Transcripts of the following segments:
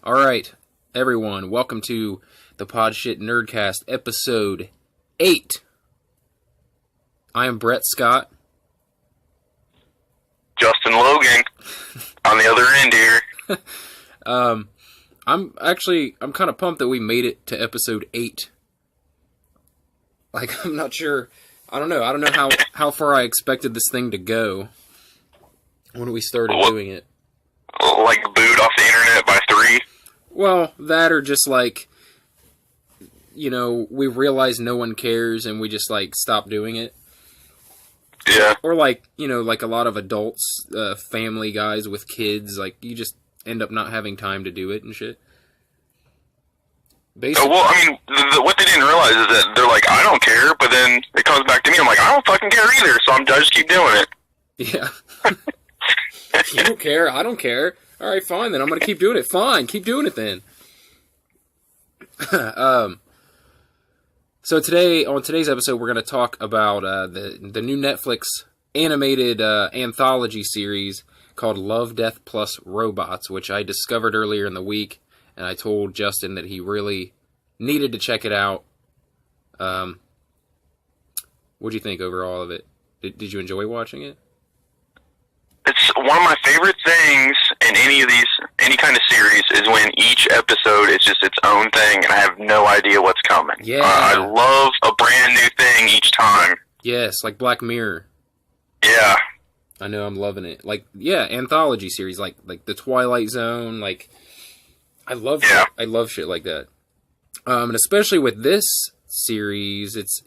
All right, everyone, welcome to the Podsh Nerdcast, episode 8. I am Brett Scott. Justin Logan on the other end here. I'm kind of pumped that we made it to episode 8. Like, I'm not sure. I don't know how far I expected this thing to go when we started doing it. Like booed off the internet by 3? Well, that or just like, you know, we realize no one cares and we just like stop doing it. Yeah. Or like, you know, like a lot of adults, family guys with kids, like you just end up not having time to do it and shit. Basically. Well, I mean, what they didn't realize is that they're like, I don't care, but then it comes back to me, I'm like, I don't fucking care either, so I just keep doing it. Yeah. You don't care, I don't care. Alright, fine, then I'm gonna keep doing it. Fine, keep doing it then. So today, on today's episode, we're going to talk about the new Netflix animated anthology series called Love, Death Plus Robots, which I discovered earlier in the week, and I told Justin that he really needed to check it out. What do you think overall of it? Did you enjoy watching it? It's one of my favorite things in any kind of series is when each episode is just its own thing and I have no idea what's coming. Yeah. I love a brand new thing each time. Yes, like Black Mirror. Yeah. I know, I'm loving it. Like, yeah, anthology series, like The Twilight Zone, like, I love shit like that. And especially with this series, it's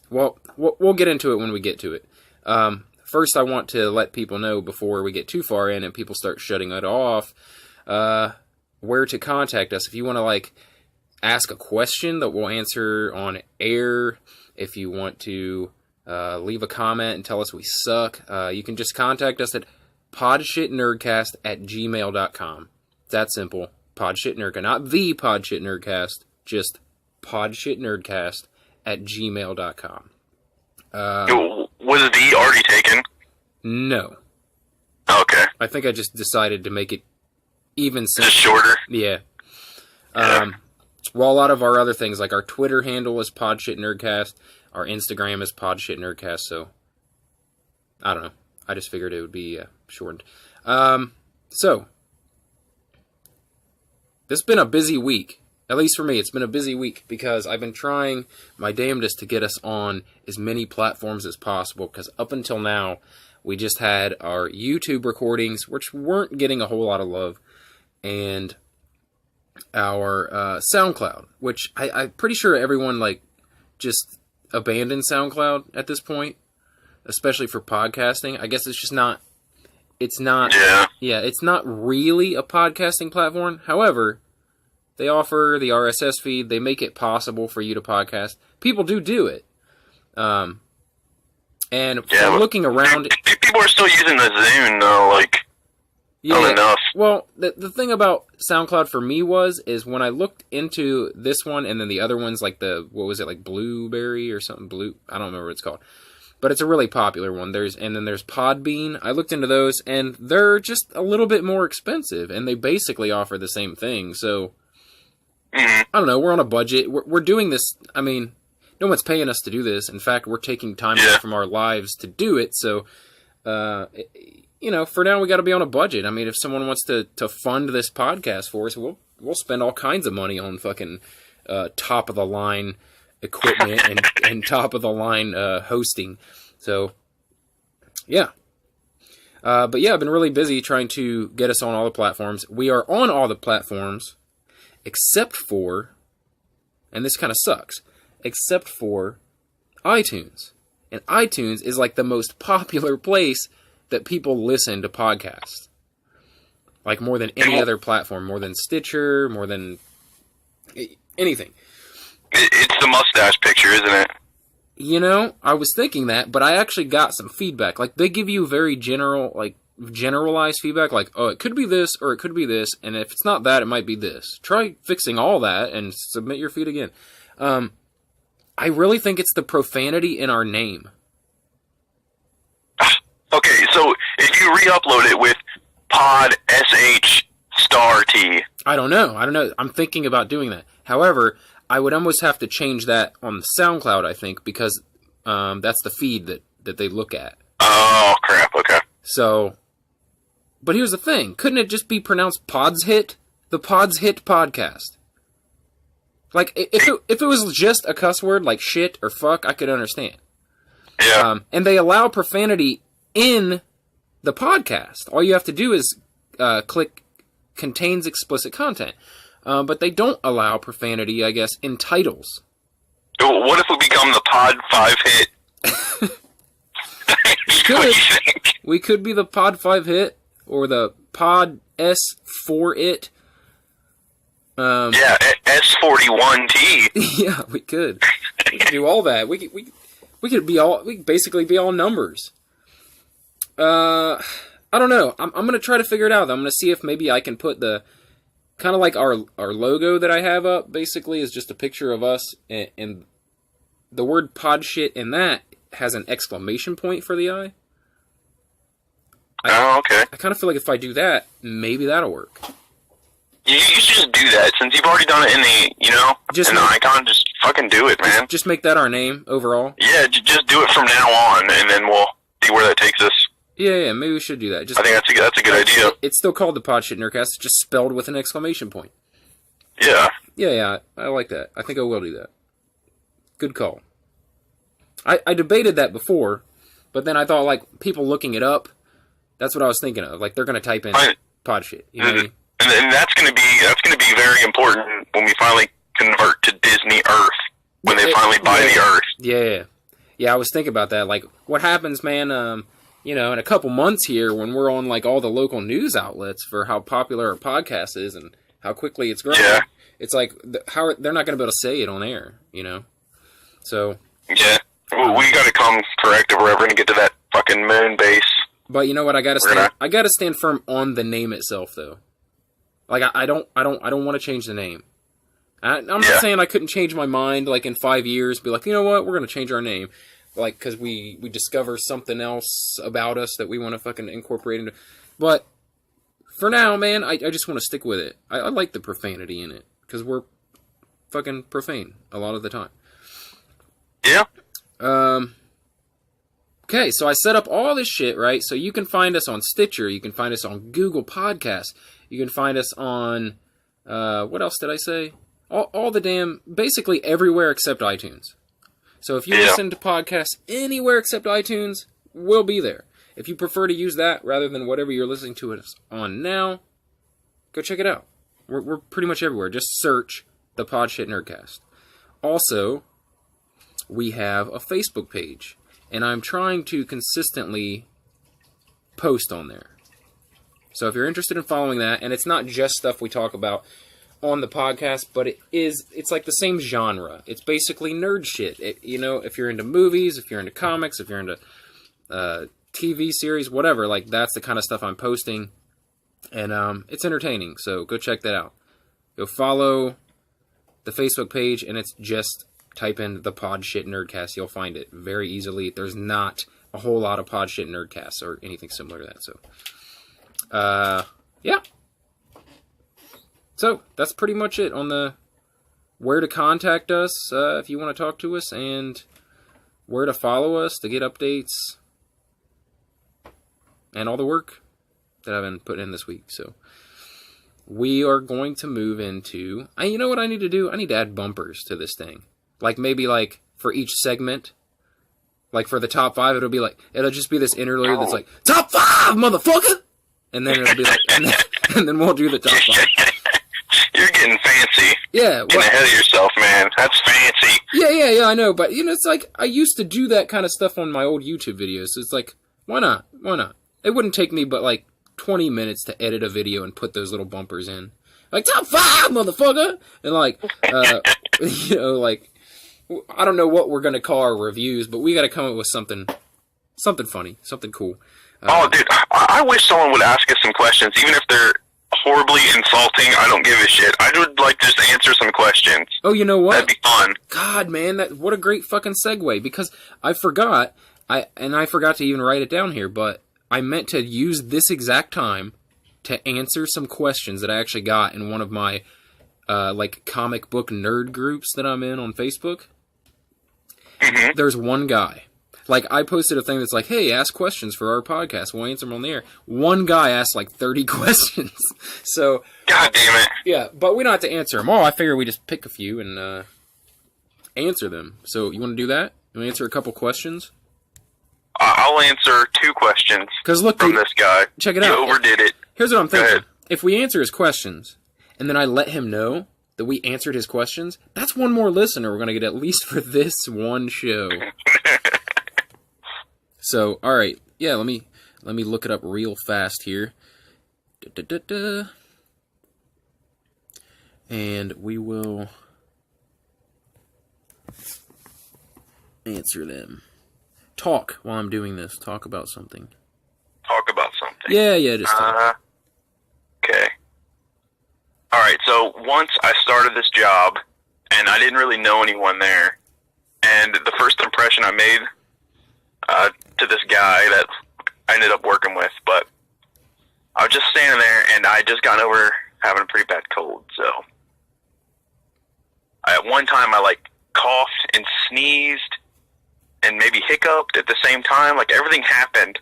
well, we'll get into it when we get to it. First, I want to let people know before we get too far in and people start shutting it off, where to contact us. If you want to, like, ask a question that we'll answer on air, if you want to leave a comment and tell us we suck, you can just contact us at podshitnerdcast@gmail.com. It's that simple. Podshitnerdcast. Not the Podshitnerdcast, just podshitnerdcast@gmail.com. Was the already taken? No. Okay. I think I just decided to make it even simpler. Just shorter? Yeah. Well, a lot of our other things, like our Twitter handle is PodshitNerdcast, our Instagram is PodshitNerdcast, so I don't know. I just figured it would be shortened. So, this has been a busy week. At least for me, it's been a busy week because I've been trying my damnedest to get us on as many platforms as possible, because up until now, we just had our YouTube recordings, which weren't getting a whole lot of love, and our SoundCloud, which I'm pretty sure everyone, like, just abandoned SoundCloud at this point, especially for podcasting. I guess it's just not, it's not really a podcasting platform. However, they offer the RSS feed. They make it possible for you to podcast. People do it. And looking around, people are still using the Zune though. Like, not enough. Well, the thing about SoundCloud for me is when I looked into this one and then the other ones, like like Blueberry or something, I don't remember what it's called. But it's a really popular one. And then there's Podbean. I looked into those and they're just a little bit more expensive and they basically offer the same thing. So, I don't know, we're on a budget. We're doing this, I mean, no one's paying us to do this. In fact, we're taking time away from our lives to do it. So, you know, for now we got to be on a budget. I mean, if someone wants to fund this podcast for us, we'll spend all kinds of money on fucking top of the line equipment and top of the line hosting. So, yeah. But yeah, I've been really busy trying to get us on all the platforms. We are on all the platforms, except for, and this kind of sucks, except for iTunes. And iTunes is like the most popular place that people listen to podcasts. Like more than any other platform, more than Stitcher, more than anything. It's the mustache picture, isn't it? You know, I was thinking that, but I actually got some feedback. Like, they give you very generalized feedback, like, oh, it could be this, or it could be this, and if it's not that, it might be this. Try fixing all that, and submit your feed again. I really think it's the profanity in our name. Okay, so if you re-upload it with pod sh star t, I don't know. I'm thinking about doing that. However, I would almost have to change that on the SoundCloud, I think, because that's the feed that they look at. Oh, crap, okay. So, but here's the thing. Couldn't it just be pronounced Pod's Hit? The Pod's Hit podcast. Like, if it was just a cuss word like shit or fuck, I could understand. Yeah. And they allow profanity in the podcast. All you have to do is click contains explicit content. But they don't allow profanity, I guess, in titles. What if we become the Pod 5 Hit? We could be the Pod 5 Hit or the Pod S4 It. Yeah, S41T. Yeah, we could. We could do all that. We could basically be all numbers. I don't know. I'm gonna try to figure it out. I'm gonna see if maybe I can put the kind of like our logo that I have up. Basically, is just a picture of us, and the word pod shit in that has an exclamation point for the eye. Okay. I kind of feel like if I do that, maybe that'll work. You should just do that since you've already done it in the icon. Just fucking do it, man. Just make that our name overall. Yeah, just do it from now on, and then we'll see where that takes us. Yeah, maybe we should do that. I think that's a good idea. It's still called the Pod Shit Nerdcast, it's just spelled with an exclamation point. Yeah. Yeah, I like that. I think I will do that. Good call. I debated that before, but then I thought, like, people looking it up, that's what I was thinking of. Like, they're going to type in pod shit. You know what I mean? And that's going to be very important when we finally convert to Disney Earth, when they finally buy the Earth. Yeah, I was thinking about that. Like, what happens, man, in a couple months here when we're on, like, all the local news outlets for how popular our podcast is and how quickly it's growing. Yeah. It's like, they're not going to be able to say it on air, you know? So. Yeah. We got to come correct if we're ever going to get to that fucking moon base. But you know what? I got to stand firm on the name itself, though. Like, I don't want to change the name. I'm not saying I couldn't change my mind, like, in 5 years, be like, you know what, we're going to change our name. Like, because we discover something else about us that we want to fucking incorporate into. But, for now, man, I just want to stick with it. I like the profanity in it, because we're fucking profane a lot of the time. Yeah. Okay, so I set up all this shit, right? So you can find us on Stitcher, you can find us on Google Podcasts, you can find us on, what else did I say? All the damn, basically everywhere except iTunes. So if you listen to podcasts anywhere except iTunes, we'll be there. If you prefer to use that rather than whatever you're listening to us on now, go check it out. We're pretty much everywhere. Just search the Pod Shit Nerdcast. Also, we have a Facebook page, and I'm trying to consistently post on there. So if you're interested in following that, and it's not just stuff we talk about on the podcast, but it's like the same genre. It's basically nerd shit. If you're into movies, if you're into comics, if you're into TV series, whatever, like that's the kind of stuff I'm posting, and it's entertaining. So go check that out. Go follow the Facebook page, and it's just type in the Pod Shit Nerdcast. You'll find it very easily. There's not a whole lot of Pod Shit Nerdcasts or anything similar to that. So, yeah. So that's pretty much it on the where to contact us if you want to talk to us, and where to follow us to get updates and all the work that I've been putting in this week. So we are going to move into, you know what I need to do? I need to add bumpers to this thing. Like maybe like for each segment, like for the top 5, it'll just be this interlude that's like, top 5, motherfucker! And then it'll be like, and then we'll do the top 5. You're getting fancy. Yeah. Getting ahead of yourself, man. That's fancy. Yeah, I know. But, it's like, I used to do that kind of stuff on my old YouTube videos. So it's like, why not? It wouldn't take me but like 20 minutes to edit a video and put those little bumpers in. Like, top 5, motherfucker! And like, like, I don't know what we're going to call our reviews, but we got to come up with something funny, something cool. Dude, I wish someone would ask us some questions, even if they're horribly insulting. I don't give a shit. I would like to just answer some questions. Oh, you know what? That'd be fun. God, man, what a great fucking segue, because I forgot to even write it down here, but I meant to use this exact time to answer some questions that I actually got in one of my like comic book nerd groups that I'm in on Facebook. Mm-hmm. There's one guy. Like, I posted a thing that's like, hey, ask questions for our podcast. We'll answer them on the air. One guy asked like 30 questions. So, God damn it. yeah, but we don't have to answer them all. I figure we just pick a few and answer them. So, you want to do that? You want to answer a couple questions? I'll answer 2 questions Look, from dude, this guy. check it out. You overdid it. Here's what I'm Go thinking. ahead. If we answer his questions, and then I let him know that we answered his questions, that's one more listener we're going to get at least for this one show. So, all right, yeah, let me look it up real fast here. And we will answer them. Talk while I'm doing this. Talk about something. Talk about something. Yeah, just talk. Okay. All right, so once I started this job, and I didn't really know anyone there, and the first impression I made to this guy that I ended up working with, but I was just standing there, and I just got over having a pretty bad cold, so at one time I, like, coughed and sneezed and maybe hiccuped at the same time. Like, everything happened,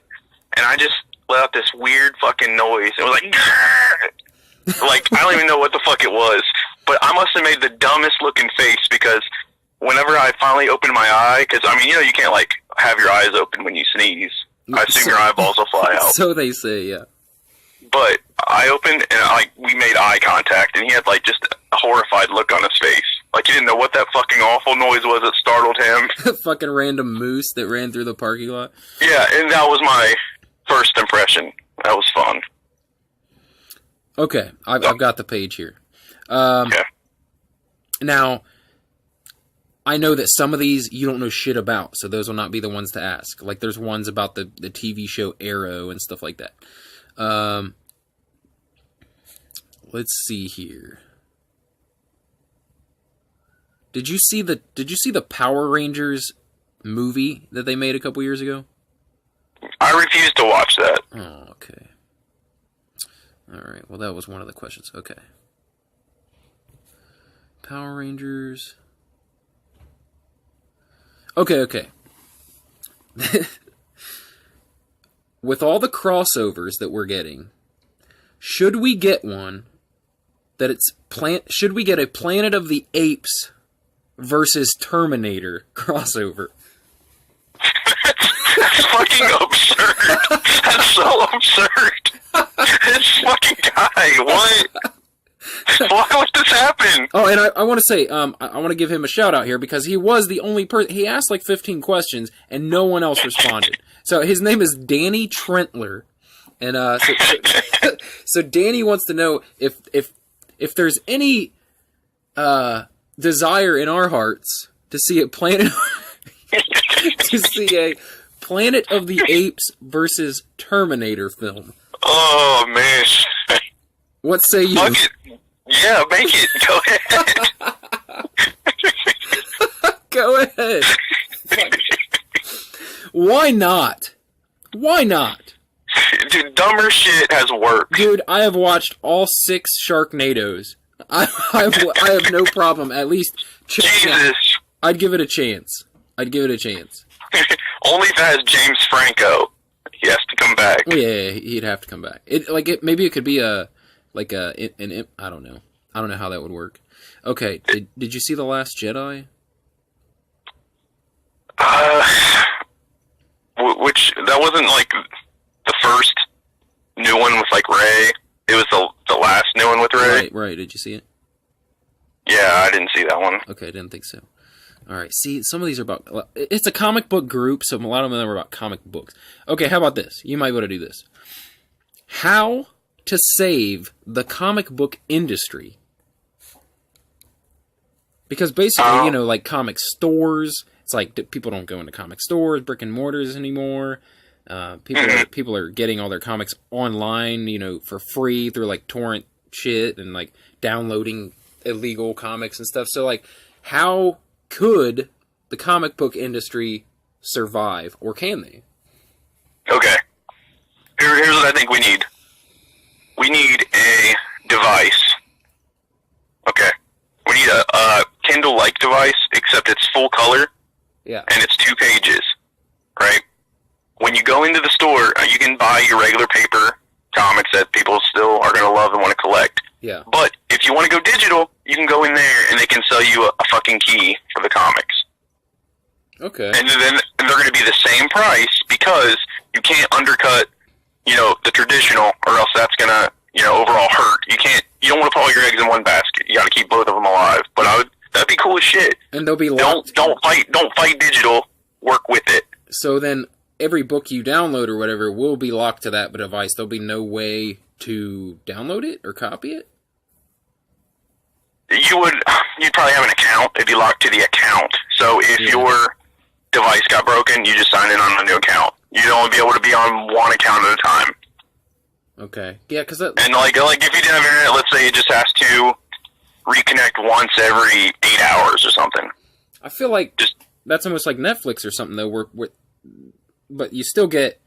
and I just let out this weird fucking noise. It was like, like, I don't even know what the fuck it was, but I must have made the dumbest looking face, because whenever I finally opened my eye, because, I mean, you know, you can't, like, have your eyes open when you sneeze. I assume your eyeballs will fly out. So they say, yeah. But I opened, and, like, we made eye contact, and he had, like, just a horrified look on his face. Like, he didn't know what that fucking awful noise was that startled him. Fucking random moose that ran through the parking lot. Yeah, and that was my first impression. That was fun. Okay, I've got the page here. Okay. Now, I know that some of these you don't know shit about, so those will not be the ones to ask. Like, there's ones about the TV show Arrow and stuff like that. Let's see here. Did you see the Power Rangers movie that they made a couple years ago? I refuse to watch that. Oh, okay. All right. Well, that was one of the questions. Okay. Power Rangers. Okay. With all the crossovers that we're getting, should we get one that it's should we get a Planet of the Apes versus Terminator crossover? That's fucking absurd. That's so absurd. This fucking guy, what? Why would this happen? Oh, and I want to say, I want to give him a shout out here, because he was the only person. He asked like 15 questions, and no one else responded. So his name is Danny Trentler, and so Danny wants to know if there's any desire in our hearts to see a Planet of the Apes versus Terminator film. Oh man. What say you? Fuck it. Yeah, make it. Go ahead. Go ahead. Why not? Why not? Dude, dumber shit has worked. Dude, I have watched all 6 Sharknadoes. I have no problem. At least, Jesus. I'd give it a chance. Only if it has James Franco. He has to come back. Yeah, he'd have to come back. Maybe it could be I don't know. I don't know how that would work. Okay, did you see The Last Jedi? Which, that wasn't like the first new one with like Rey. It was the last new one with Rey. Right. Did you see it? Yeah, I didn't see that one. Okay, I didn't think so. All right, see, some of these are about... It's a comic book group, so a lot of them are about comic books. Okay, how about this? You might be able to do this. How to save the comic book industry. Because basically, like comic stores, it's like people don't go into comic stores, brick and mortars anymore. People are getting all their comics online, for free through like torrent shit and like downloading illegal comics and stuff. So like, how could the comic book industry survive, or can they? Okay. Here's what I think we need. we need a device. Okay. We need a Kindle-like device, except it's full color. Yeah. And it's 2 pages, right? When you go into the store, you can buy your regular paper comics that people still are going to love and want to collect. Yeah. But if you want to go digital, you can go in there and they can sell you a fucking key for the comics. Okay. And then they're going to be the same price because you can't undercut, the traditional, or else that's going to, overall hurt. You don't want to put all your eggs in one basket. You got to keep both of them alive. But that'd be cool as shit. And they'll be locked. Don't fight digital. Work with it. So then every book you download or whatever will be locked to that device. There'll be no way to download it or copy it? You'd probably have an account. It'd be locked to the account. So if your device got broken, you just sign in on a new account. You'd only be able to be on one account at a time. Okay. Yeah, because and like if you didn't have internet, let's say it just has to reconnect once every 8 hours or something. I feel like that's almost like Netflix or something though. But you still get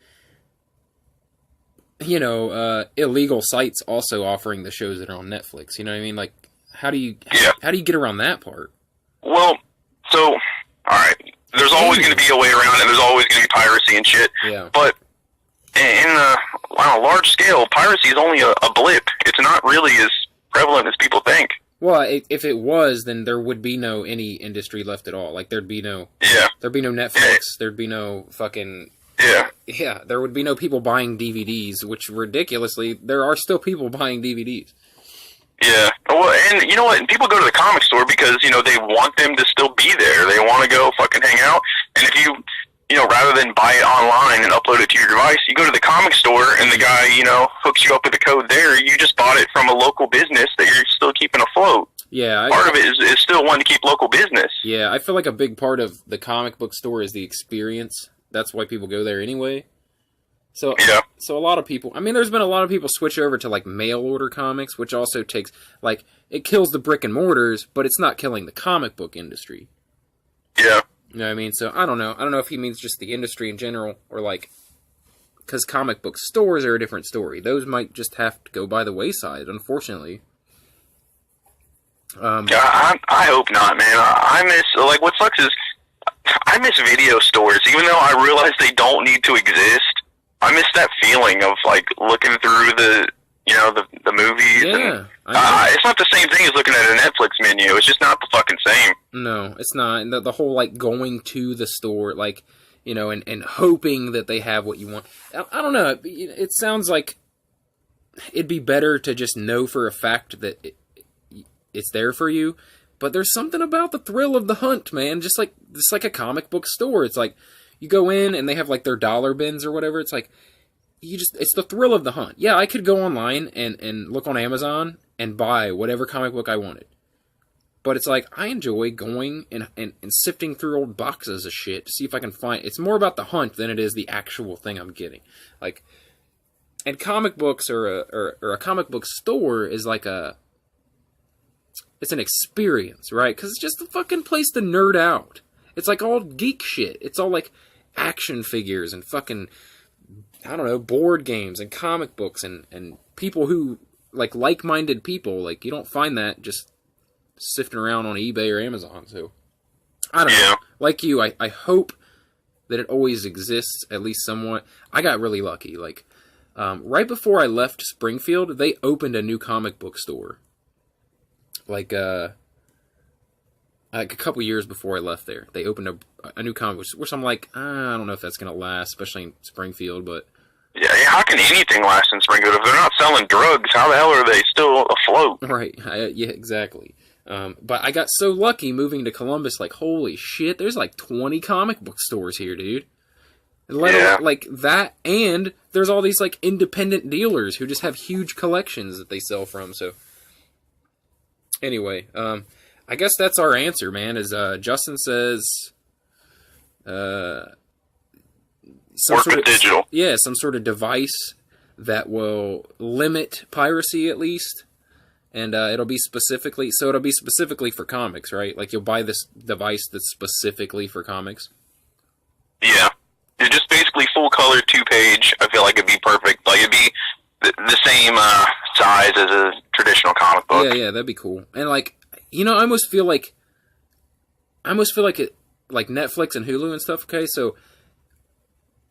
illegal sites also offering the shows that are on Netflix. You know what I mean? Like, how do you get around that part? Well, so all right, there's always going to be a way around it. There's always going to be piracy and shit. Yeah. But on a large scale, piracy is only a blip. It's not really as prevalent as people think. Well, if it was, then there would be no any industry left at all. Like, there'd be no Netflix. There'd be no fucking... Yeah, there would be no people buying DVDs, which ridiculously, there are still people buying DVDs. Yeah. Well, and you know what? People go to the comic store because, they want them to still be there. They want to go fucking hang out. And if you rather than buy it online and upload it to your device, you go to the comic store and the guy, hooks you up with the code there. You just bought it from a local business that you're still keeping afloat. Yeah. Part of it is still wanting to keep local business. Yeah, I feel like a big part of the comic book store is the experience. That's why people go there anyway. So a lot of people... I mean, there's been a lot of people switch over to, like, mail-order comics, which also takes... Like, it kills the brick and mortars, but it's not killing the comic book industry. Yeah. You know what I mean? So, I don't know. I don't know if he means just the industry in general, or, like... Because comic book stores are a different story. Those might just have to go by the wayside, unfortunately. I hope not, man. I miss... Like, what sucks is... I miss video stores, even though I realize they don't need to exist. I miss that feeling of, like, looking through the movies. Yeah. It's not the same thing as looking at a Netflix menu. It's just not the fucking same. No, it's not. And the whole, like, going to the store, like, and hoping that they have what you want. I don't know. It sounds like it'd be better to just know for a fact that it's there for you. But there's something about the thrill of the hunt, man. Just like a comic book store. It's like you go in and they have like their dollar bins or whatever. It's like it's the thrill of the hunt. Yeah, I could go online and look on Amazon and buy whatever comic book I wanted. But it's like I enjoy going and sifting through old boxes of shit to see if I can find. It's more about the hunt than it is the actual thing I'm getting. Like, and comic books or a comic book store is like it's an experience, right? Because it's just a fucking place to nerd out. It's like all geek shit. It's all like action figures and fucking, I don't know, board games and comic books and people who, like-minded people. Like, you don't find that just sifting around on eBay or Amazon. So, I don't know. Like you, I hope that it always exists, at least somewhat. I got really lucky. Like, right before I left Springfield, they opened a new comic book store. Like a couple years before I left there, they opened a new comic, which I'm like, I don't know if that's going to last, especially in Springfield, but... Yeah, how can anything last in Springfield? If they're not selling drugs, how the hell are they still afloat? Right, yeah, exactly. But I got so lucky moving to Columbus, like, holy shit, there's like 20 comic book stores here, dude. Like that, and there's all these, like, independent dealers who just have huge collections that they sell from, so... Anyway, I guess that's our answer, man, is Justin says... digital. Yeah, some sort of device that will limit piracy, at least. And it'll be specifically for comics, right? Like, you'll buy this device that's specifically for comics. Yeah. It's just basically full color 2-page. I feel like it'd be perfect. Like, it'd be the size as a traditional comic book. Yeah, that'd be cool. And like, you know, I almost feel like it, like Netflix and Hulu and stuff. Okay, so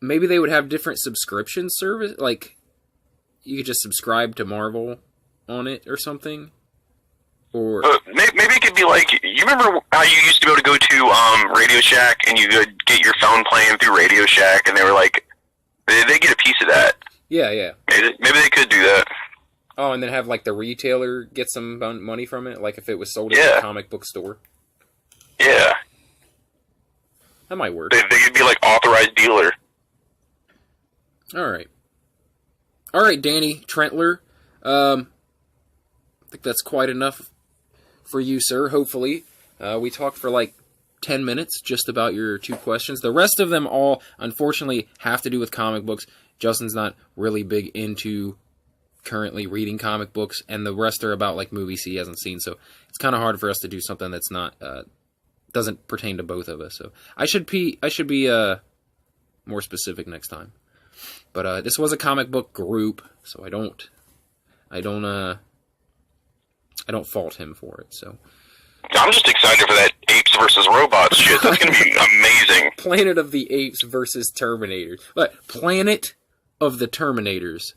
maybe they would have different subscription service. Like, you could just subscribe to Marvel on it or something. Or maybe it could be like, you remember how you used to be able to go to Radio Shack and you could get your phone playing through Radio Shack, and they were like, they get a piece of that. Yeah. Maybe they could do that. Oh, and then have like the retailer get some money from it, like if it was sold at a comic book store. Yeah. That might work. They could be like authorized dealer. All right, Danny Trentler. I think that's quite enough for you, sir, hopefully. We talked for like 10 minutes just about your 2 questions. The rest of them all, unfortunately, have to do with comic books. Justin's not really big into currently reading comic books, and the rest are about like movies he hasn't seen, so it's kind of hard for us to do something that's not doesn't pertain to both of us. So I should be more specific next time. But this was a comic book group, so I don't fault him for it. So I'm just excited for that apes versus robots shit. That's gonna be amazing. Planet of the Apes versus Terminators. But Planet of the Terminators.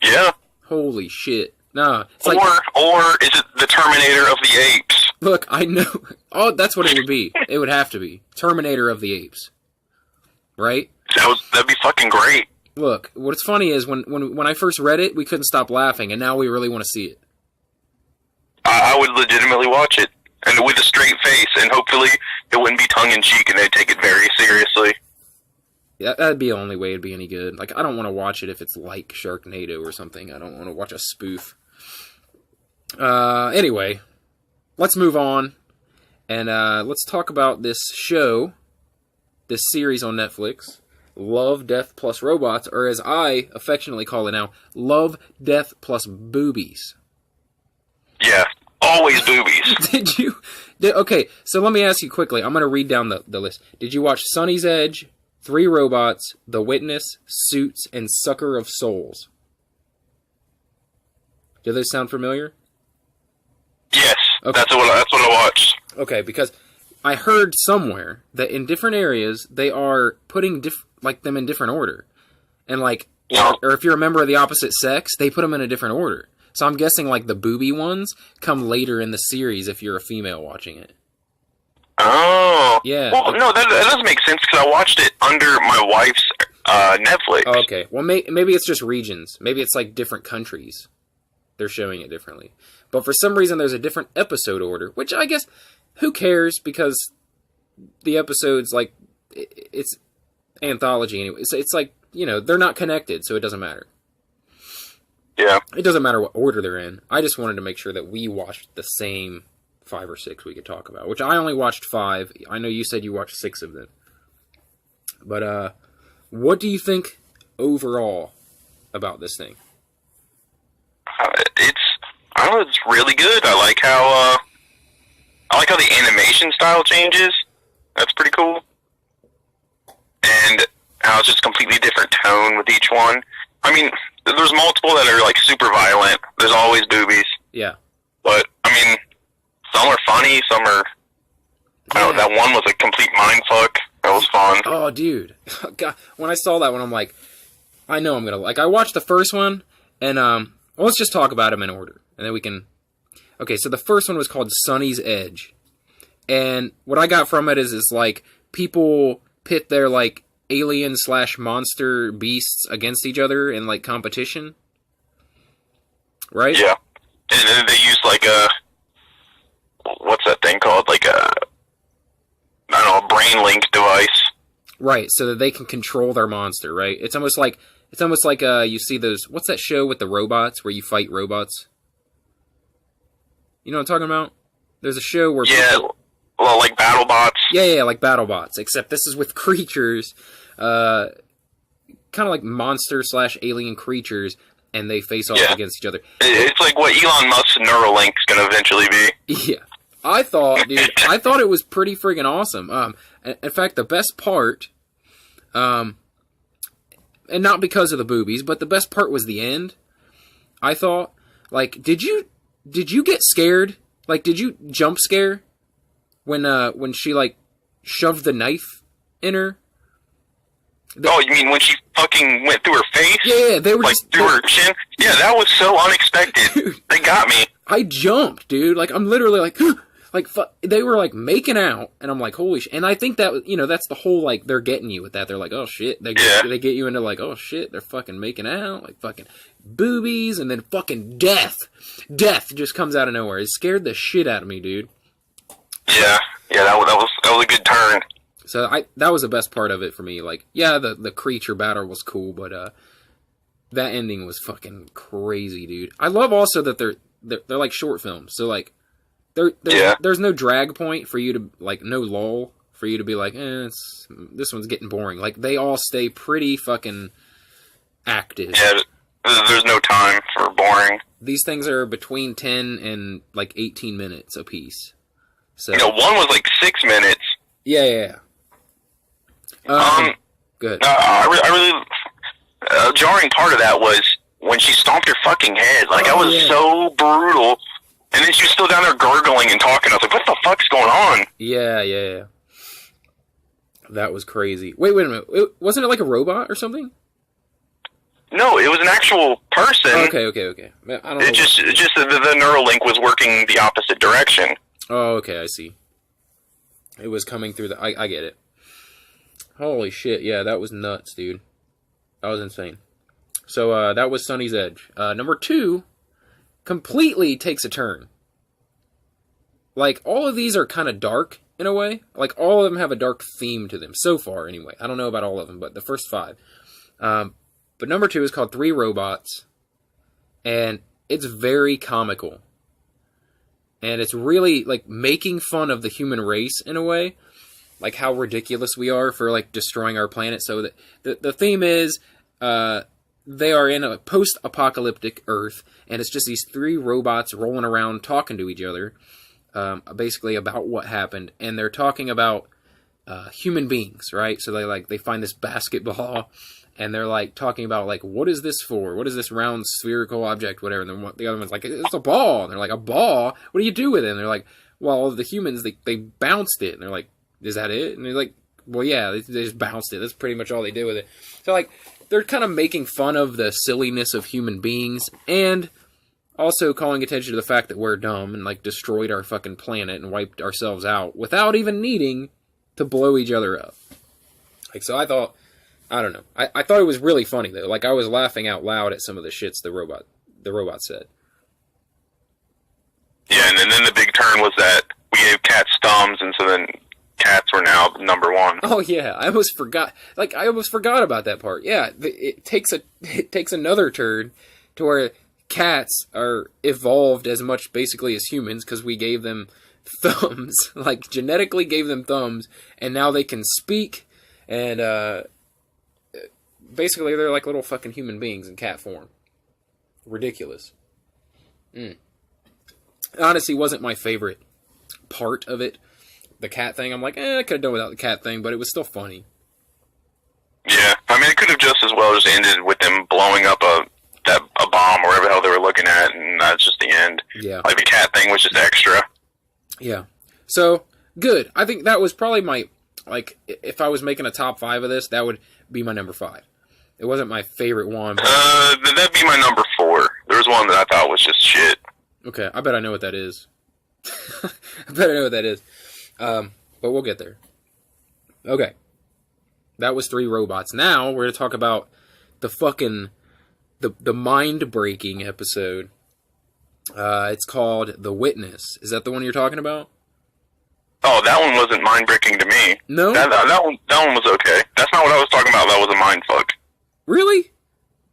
Yeah. Holy shit. Nah. It's or is it the Terminator of the Apes? Look, I know. Oh, that's what it would be. It would have to be. Terminator of the Apes. Right? That'd be fucking great. Look, what's funny is when I first read it, we couldn't stop laughing, and now we really want to see it. I would legitimately watch it, and with a straight face, and hopefully it wouldn't be tongue-in-cheek, and they'd take it very seriously. Yeah, that'd be the only way it'd be any good. Like, I don't want to watch it if it's like Sharknado or something. I don't want to watch a spoof. Anyway, let's move on, and let's talk about this show, this series on Netflix, Love, Death Plus Robots, or as I affectionately call it now, Love, Death Plus Boobies. Yeah, always boobies. Okay, so let me ask you quickly. I'm going to read down the list. Did you watch Sunny's Edge, 3 Robots, The Witness, Suits, and Sucker of Souls? Do those sound familiar? Yes, okay. That's what I watched. Okay, because I heard somewhere that in different areas they are putting them in different order, and or if you're a member of the opposite sex, they put them in a different order. So I'm guessing like the booby ones come later in the series if you're a female watching it. Oh. Yeah. Well, no, that doesn't make sense because I watched it under my wife's Netflix. Oh, okay. Well, maybe it's just regions. Maybe it's like different countries. They're showing it differently. But for some reason, there's a different episode order, which I guess, who cares? Because the episodes, like, it's anthology anyway. So it's like, you know, they're not connected, so it doesn't matter. Yeah. It doesn't matter what order they're in. I just wanted to make sure that we watched the same 5 or 6 we could talk about, which I only watched 5. I know you said you watched 6 of them. But, what do you think overall about this thing? It's really good. I like how the animation style changes. That's pretty cool. And how it's just a completely different tone with each one. I mean, there's multiple that are like super violent. There's always boobies. Yeah. But I mean, some are funny, some are. I don't know, that one was a complete mindfuck. That was fun. Oh, dude. God, when I saw that one, I'm like, I know I'm gonna like. I watched the first one, and well, let's just talk about them in order, and then we can. Okay, so the first one was called Sunny's Edge, and what I got from it is like people pit their like alien/monster beasts against each other in like competition, right? Yeah, and then they use like what's that thing called? Like a a brain link device. Right, so that they can control their monster. Right? It's almost like you see those. What's that show with the robots where you fight robots? You know what I'm talking about? There's a show where well, like BattleBots. Yeah, like BattleBots. Except this is with creatures, kind of like monster/alien creatures, and they face off against each other. It's like what Elon Musk's Neuralink is going to eventually be. Yeah, I thought it was pretty friggin' awesome. In fact, the best part, and not because of the boobies, but the best part was the end. I thought. Like, did you get scared? Like, did you jump scare when she like shoved the knife in her? Oh, you mean when she fucking went through her face? Yeah, they were like through her chin. Yeah, that was so unexpected. Dude, they got me. I jumped, dude. Like, I'm literally like, like they were like making out, and I'm like, holy shit. And I think that that's the whole like they're getting you with that. They're like, oh shit. They get you into like, oh shit. They're fucking making out, like fucking boobies, and then fucking death. Death just comes out of nowhere. It scared the shit out of me, dude. Yeah, that was a good turn. So that was the best part of it for me. Like, yeah, the creature battle was cool, but that ending was fucking crazy, dude. I love also that they're like short films. So like there's no drag point for you to like no lull for you to be like, this one's getting boring. Like they all stay pretty fucking active. Yeah, there's no time for boring. These things are between 10 and like 18 minutes a piece. So one was like 6 minutes. Yeah. Good. I really a jarring part of that was when she stomped her fucking head. Like, that was so brutal. And then she was still down there gurgling and talking. I was like, what the fuck's going on? Yeah. That was crazy. Wait a minute. Wasn't it like a robot or something? No, it was an actual person. Okay. I don't know. Just the Neuralink was working the opposite direction. Oh, okay, I see. It was coming through I get it. Holy shit, yeah, that was nuts, dude. That was insane. So, that was Sunny's Edge. Number 2 completely takes a turn. Like, all of these are kind of dark, in a way. Like, all of them have a dark theme to them, so far, anyway. I don't know about all of them, but the first 5. But number 2 is called 3 Robots, and it's very comical. And it's really, like, making fun of the human race, in a way. Like, how ridiculous we are for, like, destroying our planet. So, the theme is, they are in a post-apocalyptic Earth, and it's just these 3 robots rolling around talking to each other, basically about what happened. And they're talking about human beings, right? So, they find this basketball, and they're, like, talking about, like, what is this for? What is this round spherical object, whatever? And then the other one's like, it's a ball. And they're like, a ball? What do you do with it? And they're like, well, the humans, they bounced it. And they're like, is that it? And they're like, well, yeah, they just bounced it. That's pretty much all they did with it. So, like, they're kind of making fun of the silliness of human beings, and also calling attention to the fact that we're dumb and, like, destroyed our fucking planet and wiped ourselves out without even needing to blow each other up. Like, so I thought, I don't know. I thought it was really funny, though. Like, I was laughing out loud at some of the shits the robot said. Yeah, and then the big turn was that we gave cats thumbs, and so then cats were now number 1. Oh yeah, I almost forgot. Like, I almost forgot about that part. Yeah, it takes another turn to where cats are evolved as much basically as humans because we gave them thumbs, like genetically gave them thumbs, and now they can speak, and basically they're like little fucking human beings in cat form. Ridiculous. Honestly, wasn't my favorite part of it. The cat thing, I'm like, I could have done without the cat thing, but it was still funny. Yeah, I mean, it could have just as well just ended with them blowing up a bomb or whatever the hell they were looking at, and that's just the end. Yeah. Like, the cat thing was just extra. Yeah. So, good. I think that was probably my, like, if I was making a top 5 of this, that would be my number 5. It wasn't my favorite one. But that'd be my number 4. There was one that I thought was just shit. Okay, I bet I know what that is. But we'll get there. Okay. That was 3 robots. Now, we're going to talk about the fucking, the mind-breaking episode. It's called The Witness. Is that the one you're talking about? Oh, that one wasn't mind-breaking to me. No? That one was okay. That's not what I was talking about. That was a mindfuck. Really?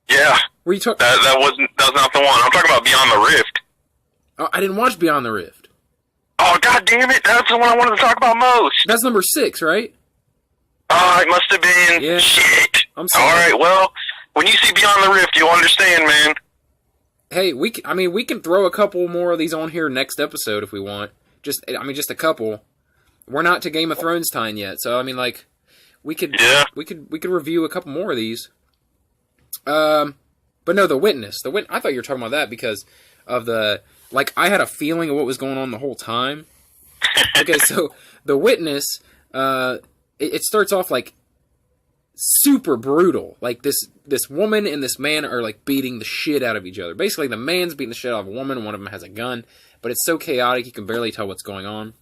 Yeah. Were you talking? That was not the one. I'm talking about Beyond the Rift. Oh, I didn't watch Beyond the Rift. Oh, god damn it. That's the one I wanted to talk about most. That's number 6, right? It must have been. Yeah. Shit. I'm sorry. Alright, well, when you see Beyond the Rift, you'll understand, man. Hey, we can throw a couple more of these on here next episode if we want. Just a couple. We're not to Game of Thrones time yet, so, I mean, like, we could review a couple more of these. But no, The Witness. I thought you were talking about that because of the... Like, I had a feeling of what was going on the whole time. Okay, so The Witness, it starts off, like, super brutal. Like, this woman and this man are, like, beating the shit out of each other. Basically, the man's beating the shit out of a woman, one of them has a gun. But it's so chaotic, you can barely tell what's going on.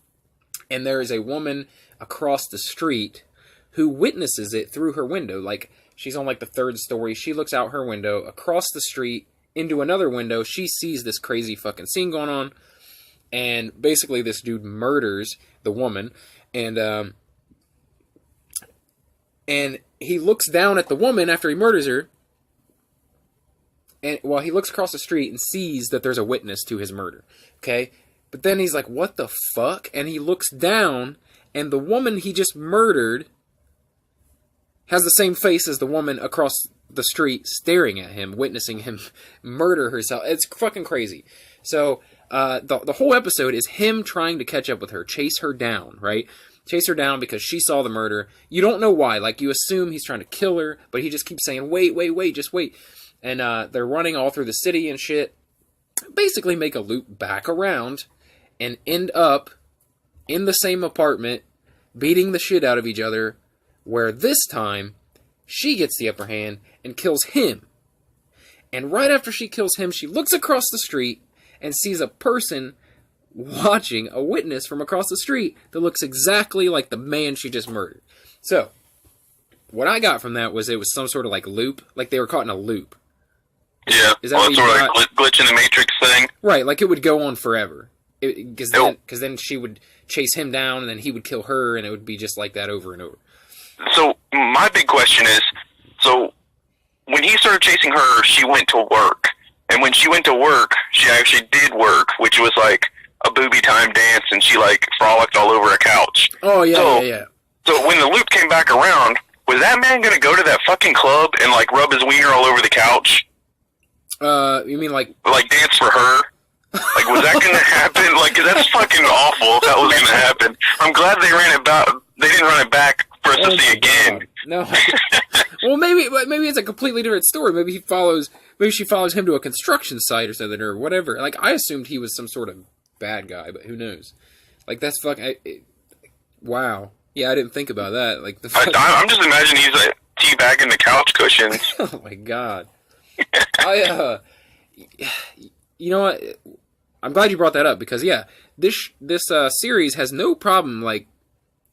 And there is a woman across the street who witnesses it through her window. Like, she's on, like, the third story. She looks out her window across the street into another window. She sees this crazy fucking scene going on. And basically this dude murders the woman. And he looks down at the woman after he murders her. And he looks across the street and sees that there's a witness to his murder. Okay? But then he's like, what the fuck? And he looks down, and the woman he just murdered has the same face as the woman across the street staring at him, witnessing him murder herself. It's fucking crazy. So, the whole episode is him trying to catch up with her, chase her down, right? Chase her down because she saw the murder. You don't know why. Like, you assume he's trying to kill her, but he just keeps saying, wait, just wait. And they're running all through the city and shit. Basically make a loop back around and end up in the same apartment, beating the shit out of each other, where this time, she gets the upper hand and kills him. And right after she kills him, she looks across the street and sees a person watching, a witness from across the street that looks exactly like the man she just murdered. So, what I got from that was it was some sort of like loop, like they were caught in a loop. Yeah, Is that what sort you of like glitch in the Matrix thing. Right, like it would go on forever. Because then she would chase him down, and then he would kill her, and it would be just like that over and over. So, my big question is, so, when he started chasing her, she went to work. And when she went to work, she actually did work, which was like a booby time dance, and she like frolicked all over a couch. Oh, yeah, yeah. So, when the loop came back around, was that man going to go to that fucking club and like rub his wiener all over the couch? You mean like dance for her? Like, was that going to happen? Like, 'cause that's fucking awful if that was going to happen. I'm glad they ran it back. They didn't run it back for us to see again. God. No. Well, maybe it's a completely different story. Maybe she follows him to a construction site or something or whatever. Like, I assumed he was some sort of bad guy, but who knows? Like, that's fucking... wow. Yeah, I didn't think about that. Like, I'm just imagining he's like teabagging the couch cushions. Oh my god. You know what? I'm glad you brought that up because this series has no problem like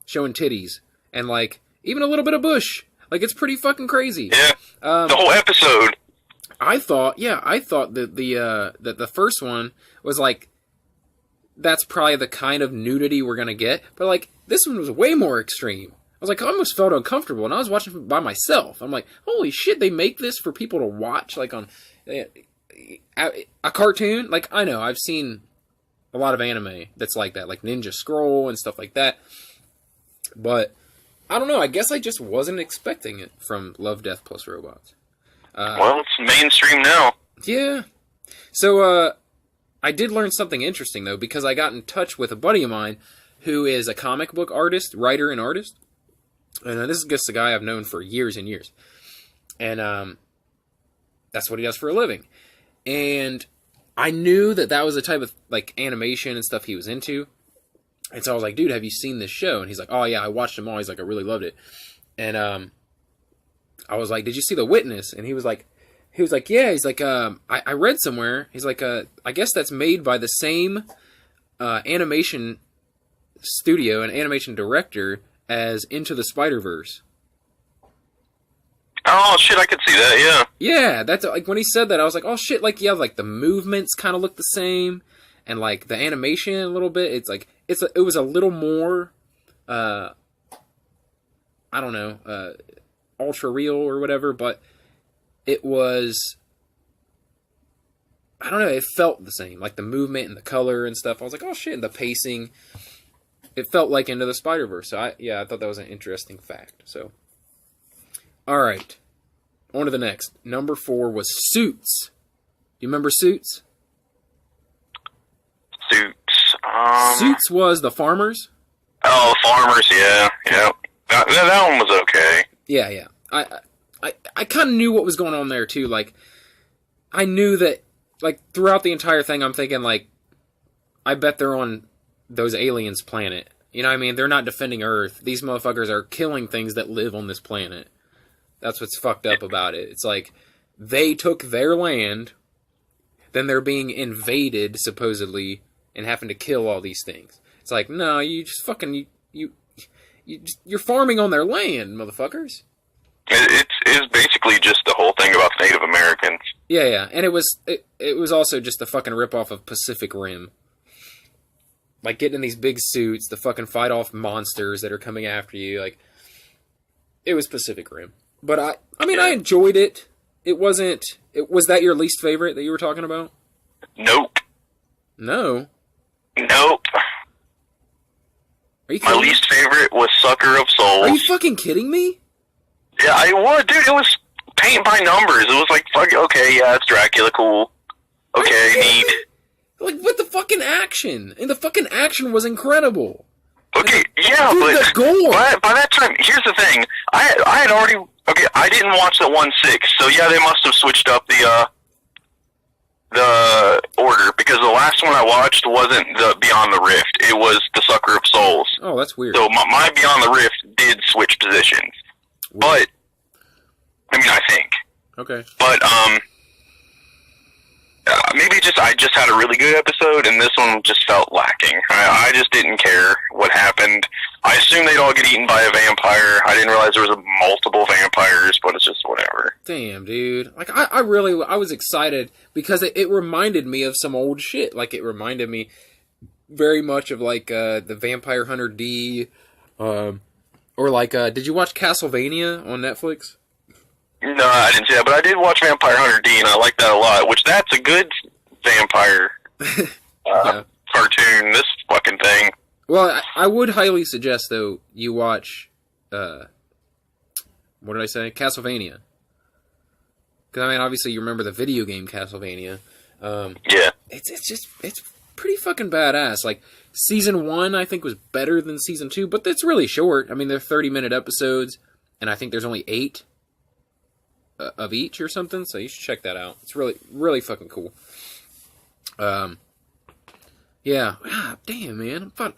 showing titties and like even a little bit of bush. Like it's pretty fucking crazy. Yeah. The whole episode. I thought that the first one was like that's probably the kind of nudity we're gonna get, but like this one was way more extreme. I was like, I almost felt uncomfortable, and I was watching it by myself. I'm like, holy shit, they make this for people to watch, like on a cartoon. Like I know I've seen a lot of anime that's like that, like Ninja Scroll and stuff like that. But I don't know. I guess I just wasn't expecting it from Love, Death Plus Robots. Well, it's mainstream now. Yeah. So I did learn something interesting though, because I got in touch with a buddy of mine who is a comic book artist, writer, and artist. And this is just a guy I've known for years and years. And that's what he does for a living. And I knew that was the type of like animation and stuff he was into. And so I was like, dude, have you seen this show? And he's like, oh yeah, I watched them all. He's like, I really loved it. And I was like, did you see The Witness? And he was like, yeah. He's like, I read somewhere. He's like, I guess that's made by the same animation studio and animation director as Into the Spider-Verse. Oh shit, I could see that. Yeah. Yeah, that's like when he said that, I was like, oh shit, like yeah, like the movements kind of look the same, and like the animation a little bit. It's like it was a little more, I don't know, ultra real or whatever, but it was, I don't know, it felt the same, like the movement and the color and stuff. I was like, oh shit, and the pacing, it felt like Into the Spider-Verse. So I thought that was an interesting fact. So. Alright, on to the next. Number 4 was Suits. You remember Suits? Suits. Suits was the farmers? Oh, the farmers, yeah. That one was okay. Yeah. I kind of knew what was going on there, too. Like, I knew that, like, throughout the entire thing, I'm thinking, like, I bet they're on those aliens' planet. You know what I mean? They're not defending Earth. These motherfuckers are killing things that live on this planet. That's what's fucked up about it. It's like, they took their land, then they're being invaded, supposedly, and having to kill all these things. It's like, no, you just fucking, you're farming on their land, motherfuckers. It's basically just the whole thing about Native Americans. Yeah, and it was also just the fucking ripoff of Pacific Rim. Like, getting in these big suits, the fucking fight off monsters that are coming after you, like, it was Pacific Rim. But I mean, I enjoyed it. It wasn't, was that your least favorite that you were talking about? Nope. No? Nope. Are you kidding My least favorite was Sucker of Souls. Are you fucking kidding me? Yeah, I was, dude. It was paint by numbers. It was like, fuck, okay, yeah, it's Dracula, cool. Okay, neat. Like, with the fucking action. And the fucking action was incredible. Okay, yeah, dude, but the gore. by that time, here's the thing. I had already, okay, I didn't watch the 1-6, so yeah, they must have switched up the order, because the last one I watched wasn't the Beyond the Rift. It was the Sucker of Souls. Oh, that's weird. So my Beyond the Rift did switch positions. Weird. But, I mean, I think. Okay. But, maybe I just had a really good episode, and this one just felt lacking. I just didn't care what happened. I assumed they'd all get eaten by a vampire. I didn't realize there was multiple vampires, but it's just whatever. Damn, dude. Like, I was excited because it reminded me of some old shit. Like, it reminded me very much of, like, the Vampire Hunter D, or like, did you watch Castlevania on Netflix? No, I didn't see that, but I did watch Vampire Hunter D, and I like that a lot, which that's a good vampire cartoon, this fucking thing. Well, I would highly suggest, though, you watch, what did I say? Castlevania. Because, I mean, obviously you remember the video game Castlevania. Yeah. It's pretty fucking badass. Like, Season 1, I think, was better than Season 2, but it's really short. I mean, they're 30-minute episodes, and I think there's only 8 of each or something, so you should check that out. It's really, really fucking cool. Yeah. Ah, damn, man. I'm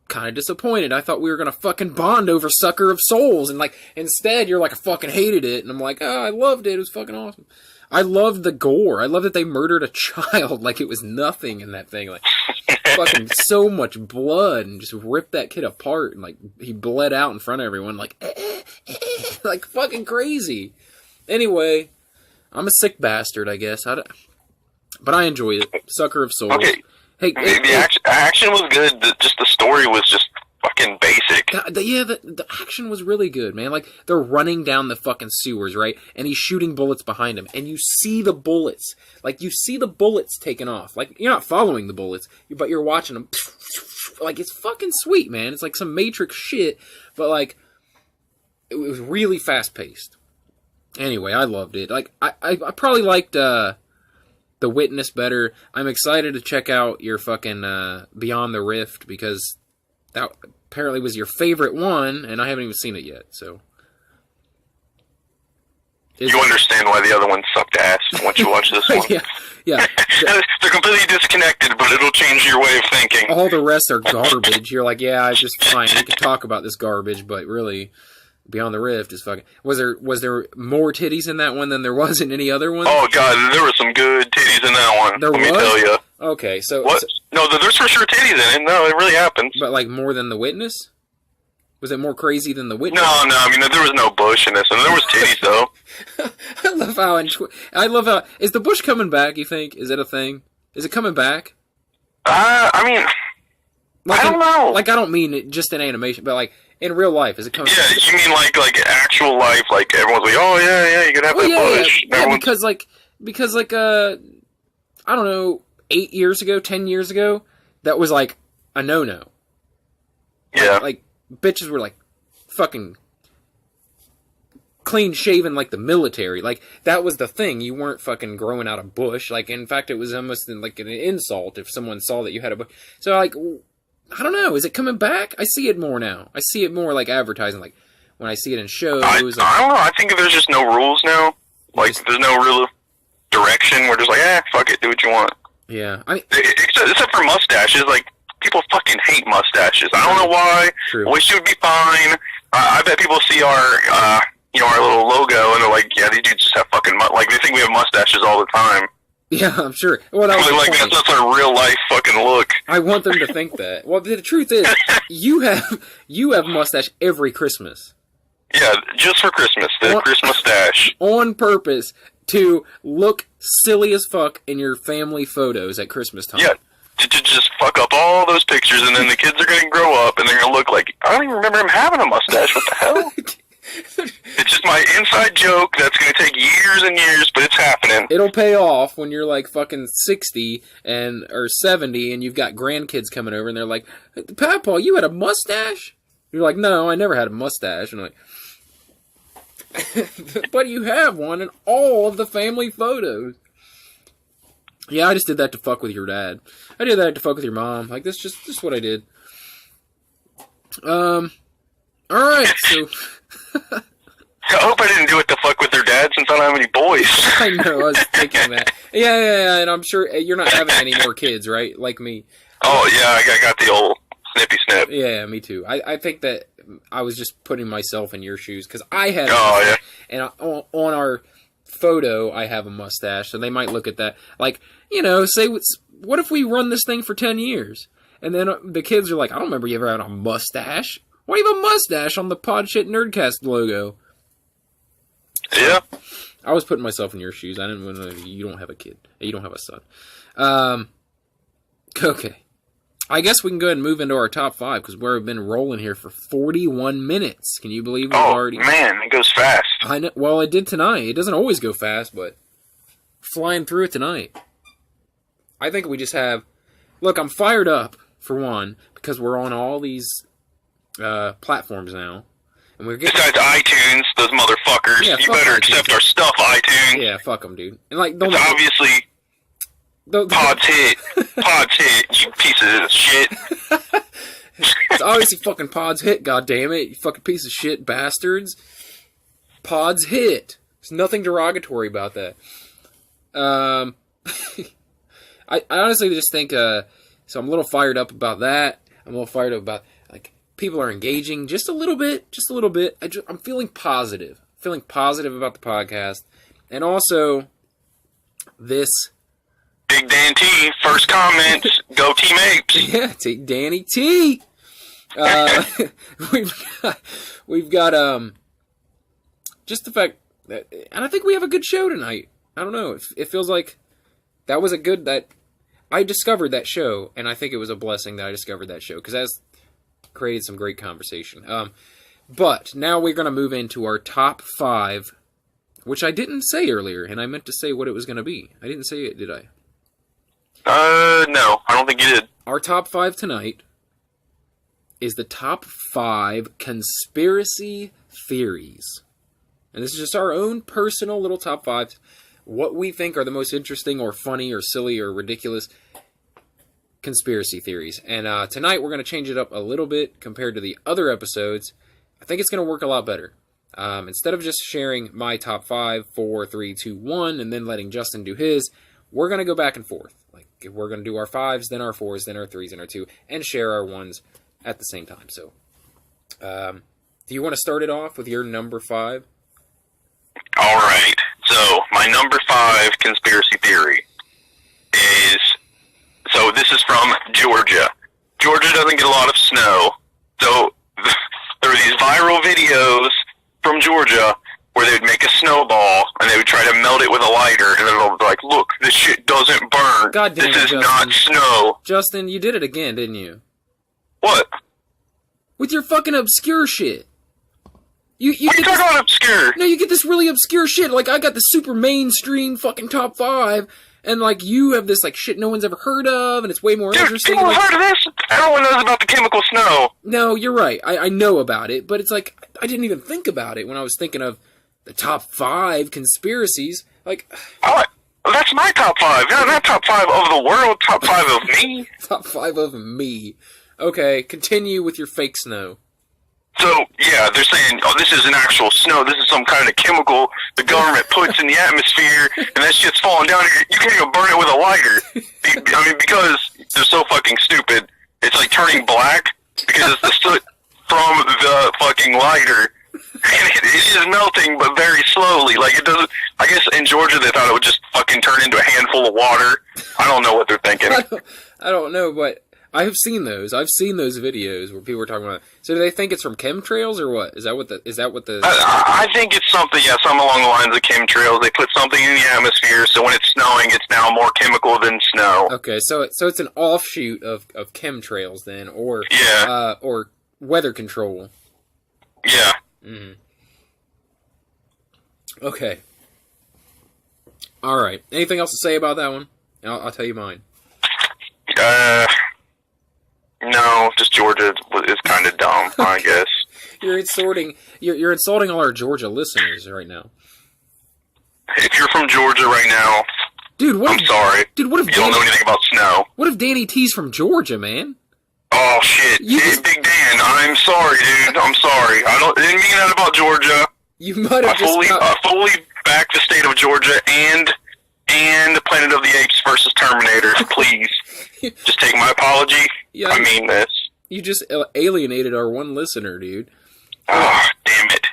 kind of disappointed. I thought we were gonna fucking bond over Sucker of Souls, and like, instead you're like, I fucking hated it, and I'm like, oh, I loved it. It was fucking awesome. I loved the gore. I love that they murdered a child like it was nothing in that thing. Like, fucking so much blood, and just ripped that kid apart, and like, he bled out in front of everyone, like, like fucking crazy. Anyway, I'm a sick bastard, I guess. But I enjoyed it. Sucker of Souls. Okay. Hey, the action was good. Just the story was just fucking basic. The action was really good, man. Like, they're running down the fucking sewers, right? And he's shooting bullets behind him. And you see the bullets. Like, you see the bullets taken off. Like, you're not following the bullets, but you're watching them. Like, it's fucking sweet, man. It's like some Matrix shit. But, like, it was really fast-paced. Anyway, I loved it. Like, I probably liked The Witness better. I'm excited to check out your fucking Beyond the Rift, because that apparently was your favorite one, and I haven't even seen it yet, so. You understand why the other one sucked ass once you watch this one. yeah. They're completely disconnected, but it'll change your way of thinking. All the rest are garbage. You're like, yeah, it's just fine. We can talk about this garbage, but really, Beyond the Rift is fucking... Was there more titties in that one than there was in any other one? Oh, God, there were some good titties in that one. Let me tell you. Okay, so... What? No, there's for sure titties in it. No, it really happens. But, like, more than The Witness? Was it more crazy than The Witness? No, I mean, there was no bush in this, and there was titties, though. I love how... Is the bush coming back, you think? Is it a thing? Is it coming back? I mean... Like, I don't know. Like, I don't mean it just in animation, but, like, in real life, is it coming back? Yeah, you mean like actual life, like, everyone's like, oh, yeah, you can have that bush. Yeah, because, I don't know, 8 years ago, 10 years ago, that was, like, a no-no. Yeah. Like, bitches were, like, fucking clean-shaven like the military. Like, that was the thing. You weren't fucking growing out a bush. Like, in fact, it was almost like an insult if someone saw that you had a bush. So, like, I don't know. Is it coming back? I see it more now. I see it more, like, advertising. Like, when I see it in shows. I don't know. I think there's just no rules now. Like, there's no real direction. We're just like, fuck it, do what you want. Yeah. Except for mustaches, like, people fucking hate mustaches. I don't know why. True. I wish it would be fine. I bet people see our, our little logo, and they're like, yeah, these dudes just have fucking, like, they think we have mustaches all the time. Yeah, I'm sure. Well, that was like, that's our real life fucking look. I want them to think that. Well, the truth is, you have mustache every Christmas. Yeah, just for Christmas, the Christmas stash. On purpose to look silly as fuck in your family photos at Christmas time. Yeah, to just fuck up all those pictures, and then the kids are going to grow up, and they're going to look like, I don't even remember him having a mustache. What the hell? It's just my inside joke that's going to take years and years, but it's happening. It'll pay off when you're like fucking 60 or 70 and you've got grandkids coming over and they're like, Papa, you had a mustache? You're like, no, I never had a mustache. And I'm like, but you have one in all of the family photos. Yeah, I just did that to fuck with your dad. I did that to fuck with your mom. Like, that's just what I did. Alright, so... I hope I didn't do it to fuck with their dad since I don't have any boys. I know, I was thinking that. Yeah, and I'm sure you're not having any more kids, right? Like me. Oh, yeah, I got the old snippy snip. Yeah, me too. I think that I was just putting myself in your shoes, because I had and on our photo, I have a mustache, so they might look at that. Like, say, what if we run this thing for 10 years? And then the kids are like, I don't remember you ever had a mustache. Why do you have a mustache on the Podsh Nerdcast logo? Yeah. I was putting myself in your shoes. I didn't want to. You don't have a kid. You don't have a son. Okay. I guess we can go ahead and move into our top 5, because we've been rolling here for 41 minutes. Can you believe we've already... Oh, man, it goes fast. I know. Well, it did tonight. It doesn't always go fast, but flying through it tonight. I think we just have... Look, I'm fired up, for one, because we're on all these platforms now. And we're getting... Besides iTunes, those motherfuckers. Yeah, you better accept our stuff, iTunes. Yeah, fuck them, dude. And like, it's obviously Pod's hit. Pod's hit, you pieces of shit. It's obviously fucking Pod's hit, goddammit. You fucking piece of shit bastards. Pod's hit. There's nothing derogatory about that. I honestly just think, so I'm a little fired up about that. I'm a little fired up about, like, people are engaging just a little bit. I'm feeling positive. Feeling positive about the podcast. And also, this... Big Dan T, first comments, go Team Apes. Yeah, take Danny T. We've got just the fact that, and I think we have a good show tonight. I don't know. It feels like that was that I discovered that show, and I think it was a blessing that I discovered that show, because that's created some great conversation. But now we're going to move into our top 5, which I didn't say earlier, and I meant to say what it was going to be. I didn't say it, did I? No, I don't think you did. Our top 5 tonight is the top 5 conspiracy theories. And this is just our own personal little top 5. What we think are the most interesting or funny or silly or ridiculous conspiracy theories. And tonight we're going to change it up a little bit compared to the other episodes. I think it's going to work a lot better. Instead of just sharing my top 5, 4, 3, 2, 1, and then letting Justin do his, we're going to go back and forth. Like, we're going to do our 5s, then our 4s, then our 3s, and our 2, and share our 1s at the same time. So, do you want to start it off with your number 5? All right. So, my number 5 conspiracy theory is... So, this is from Georgia. Georgia doesn't get a lot of snow. So, there are these viral videos from Georgia where they would make a snowball, and they would try to melt it with a lighter, and then they'll be like, look, this shit doesn't burn. God damn it, this is Justin. not snow. Justin, you did it again, didn't you? What? With your fucking obscure shit. You what are you talking about obscure? No, you get this really obscure shit. Like, I got the super mainstream fucking top 5, and, like, you have this, like, shit no one's ever heard of, and it's way more interesting. People have heard of this? Everyone knows about the chemical snow. No, you're right. I know about it, but it's like, I didn't even think about it when I was thinking of the top 5 conspiracies. Like, that's my top 5. Not top 5 of the world, top 5 of me. Top 5 of me. Okay, continue with your fake snow. So, yeah, they're saying, oh, this isn't actual snow. This is some kind of chemical the government puts in the atmosphere, and that shit's falling down. You can't even burn it with a lighter. I mean, because they're so fucking stupid, it's like turning black because it's the soot from the fucking lighter. And it is melting, but very slowly. Like, it doesn't... I guess in Georgia they thought it would just fucking turn into a handful of water. I don't know what they're thinking. I don't know, but I have seen those. I've seen those videos where people were talking about it. So do they think it's from chemtrails or what? Is that what the... I think it's something, yeah, some along the lines of chemtrails. They put something in the atmosphere, so when it's snowing, it's now more chemical than snow. Okay, so it's an offshoot of chemtrails then, or or weather control. Yeah. Mm-hmm. Okay. All right. Anything else to say about that one? I'll tell you mine. No, just Georgia is kind of dumb, I guess. You're insulting all our Georgia listeners right now. If you're from Georgia right now, dude, I'm sorry. Dude, what if you don't know anything about snow? What if Danny T's from Georgia, man? Oh shit, hey, Big Dan, I'm sorry, dude. I'm sorry. Didn't mean that about Georgia. You might have I fully back the state of Georgia and Planet of the Apes versus Terminator. Please, just take my apology. Yeah, I mean this. You just alienated our one listener, dude. Oh, damn it.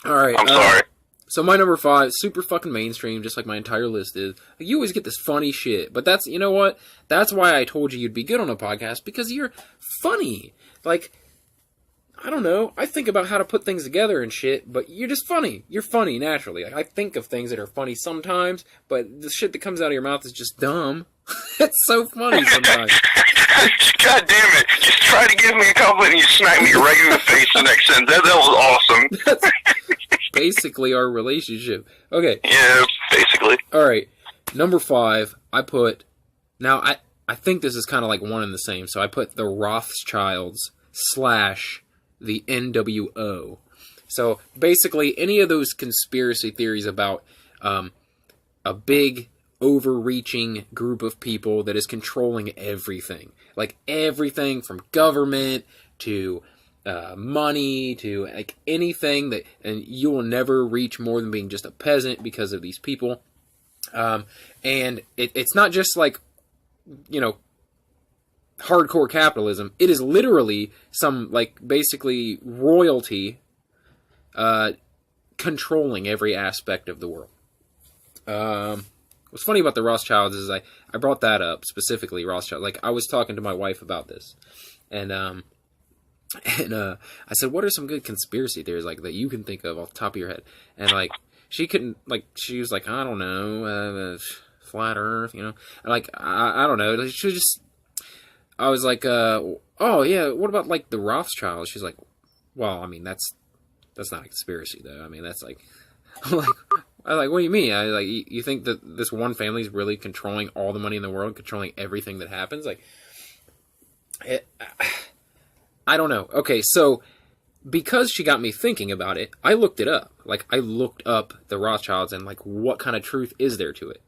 All right, I'm sorry. So my number 5, super fucking mainstream, just like my entire list is. You always get this funny shit, but that's, you know what? That's why I told you you'd be good on a podcast, because you're funny. Like, I don't know. I think about how to put things together and shit, but you're just funny. You're funny, naturally. Like, I think of things that are funny sometimes, but the shit that comes out of your mouth is just dumb. It's so funny sometimes. God damn it. Just try to give me a compliment and you smack me right in the face the next sentence. That was awesome. That's basically our relationship. Okay. Yeah, basically. Alright. Number 5, I put... Now, I think this is kind of like one and the same, so I put the Rothschilds / the NWO. So, basically, any of those conspiracy theories about a big, overreaching group of people that is controlling everything. Like, everything from government to money to, like, anything that... And you will never reach more than being just a peasant because of these people. And it's not just, like, you know, hardcore capitalism. It is literally some, like, basically royalty controlling every aspect of the world. What's funny about the Rothschilds is I brought that up, specifically Rothschild. Like, I was talking to my wife about this, and I said, what are some good conspiracy theories, like, that you can think of off the top of your head? And, like, she couldn't, like, she was like, I don't know, flat earth, you know? And, like, I don't know. She was just... I was like, oh, yeah, what about, like, the Rothschilds? She's like, well, I mean, that's not a conspiracy, though. I mean, that's, like... I'm like, what do you mean? You think that this one family is really controlling all the money in the world, controlling everything that happens? Like, I don't know. Okay, so, because she got me thinking about it, I looked it up. Like, I looked up the Rothschilds and, like, what kind of truth is there to it?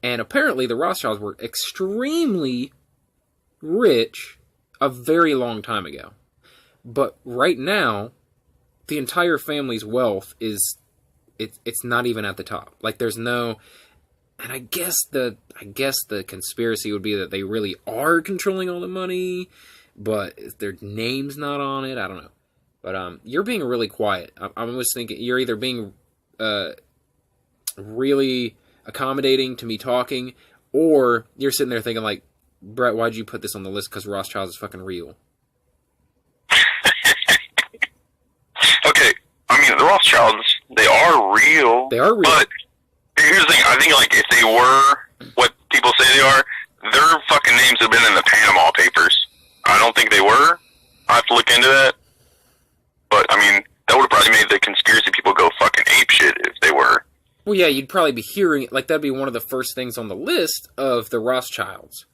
And apparently the Rothschilds were extremely rich a very long time ago. But right now, the entire family's wealth is, it's not even at the top. Like, there's no... And I guess the conspiracy would be that they really are controlling all the money, but their name's not on it. I don't know. But you're being really quiet. I was thinking you're either being really accommodating to me talking, or you're sitting there thinking like, Brett, why'd you put this on the list? Because Rothschilds is fucking real. Okay, I mean, the Rothschilds, they are real. They are real. But here's the thing, I think, like, if they were what people say they are, their fucking names have been in the Panama Papers. I don't think they were. I have to look into that. But, I mean, that would have probably made the conspiracy people go fucking apeshit if they were. Well, yeah, you'd probably be hearing, like, that'd be one of the first things on the list of the Rothschilds.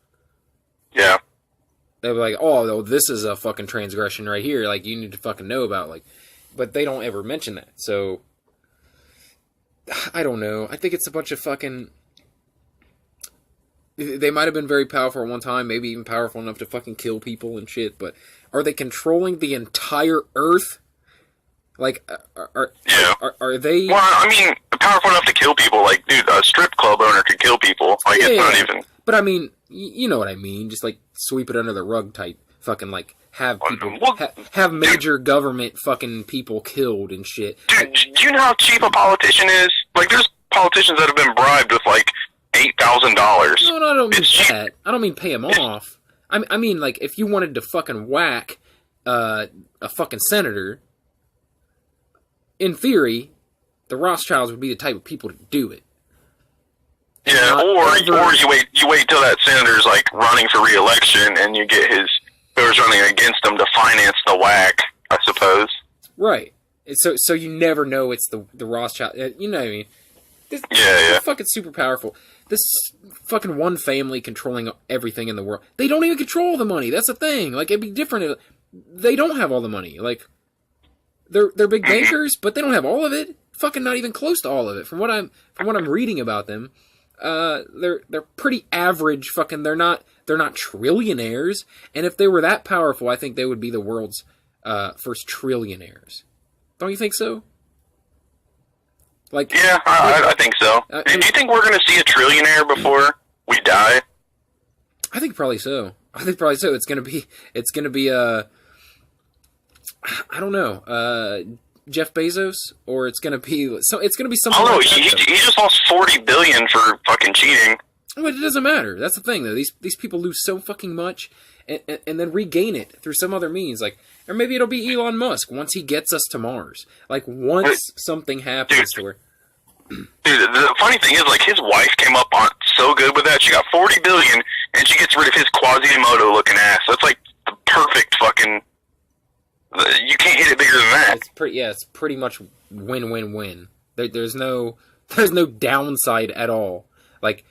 Yeah. They'd be like, oh, this is a fucking transgression right here. Like, you need to fucking know about, like... But they don't ever mention that, so... I don't know. I think it's a bunch of fucking... They might have been very powerful at one time, maybe even powerful enough to fucking kill people and shit, but are they controlling the entire Earth? Like, are they... Well, I mean, powerful enough to kill people. Like, dude, a strip club owner could kill people. Like, it's not even... But I mean, you know what I mean. Just, like, sweep it under the rug type. Fucking, like, have people... have major government fucking people killed and shit. Dude, do you know how cheap a politician is? Like, there's politicians that have been bribed with, like, $8,000. No, I don't mean that. I don't mean pay him off. I mean, like, if you wanted to fucking whack a fucking senator... In theory, the Rothschilds would be the type of people to do it. Yeah, or you wait till that senator's like running for re-election, and you get whoever's running against him to finance the whack, I suppose. Right. So you never know it's the Rothschild. You know what I mean? They're fucking super powerful. This fucking one family controlling everything in the world. They don't even control the money. That's the thing. Like, it'd be different if they don't have all the money. Like, they're big bankers, but they don't have all of it. Fucking not even close to all of it. From what I'm reading about them, they're pretty average. Fucking they're not trillionaires. And if they were that powerful, I think they would be the world's first trillionaires. Don't you think so? Like, yeah, I think so. Do you think we're going to see a trillionaire before we die? I think probably so. It's going to be I don't know, Jeff Bezos, or it's gonna be something. Oh no, he just lost $40 billion for fucking cheating. But it doesn't matter. That's the thing, though. These people lose so fucking much, and then regain it through some other means, like, or maybe it'll be Elon Musk once he gets us to Mars. Like, once something happens to her. Dude, the funny thing is, like, his wife came up on so good with that. She got $40 billion, and she gets rid of his Quasimodo looking ass. That's like the perfect fucking. You can't hit it bigger than that. It's pretty much win-win-win. There's no downside at all. Like,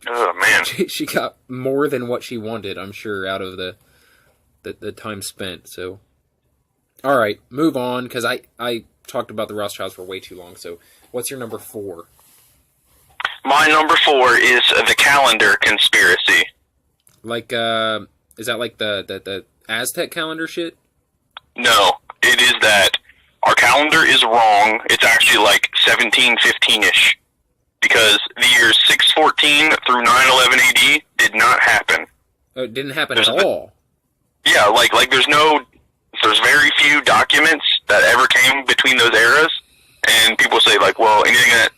oh man, she got more than what she wanted, I'm sure, out of the time spent. So, all right, move on, because I talked about the Rothschilds for way too long. So, what's your number 4? My number 4 is the calendar conspiracy. Like, is that like the Aztec calendar shit? No, it is that our calendar is wrong. It's actually like 1715-ish. Because the years 614 through 911 AD did not happen. Oh, it didn't happen at all? Yeah, like there's very few documents that ever came between those eras. And people say, like, well, anything that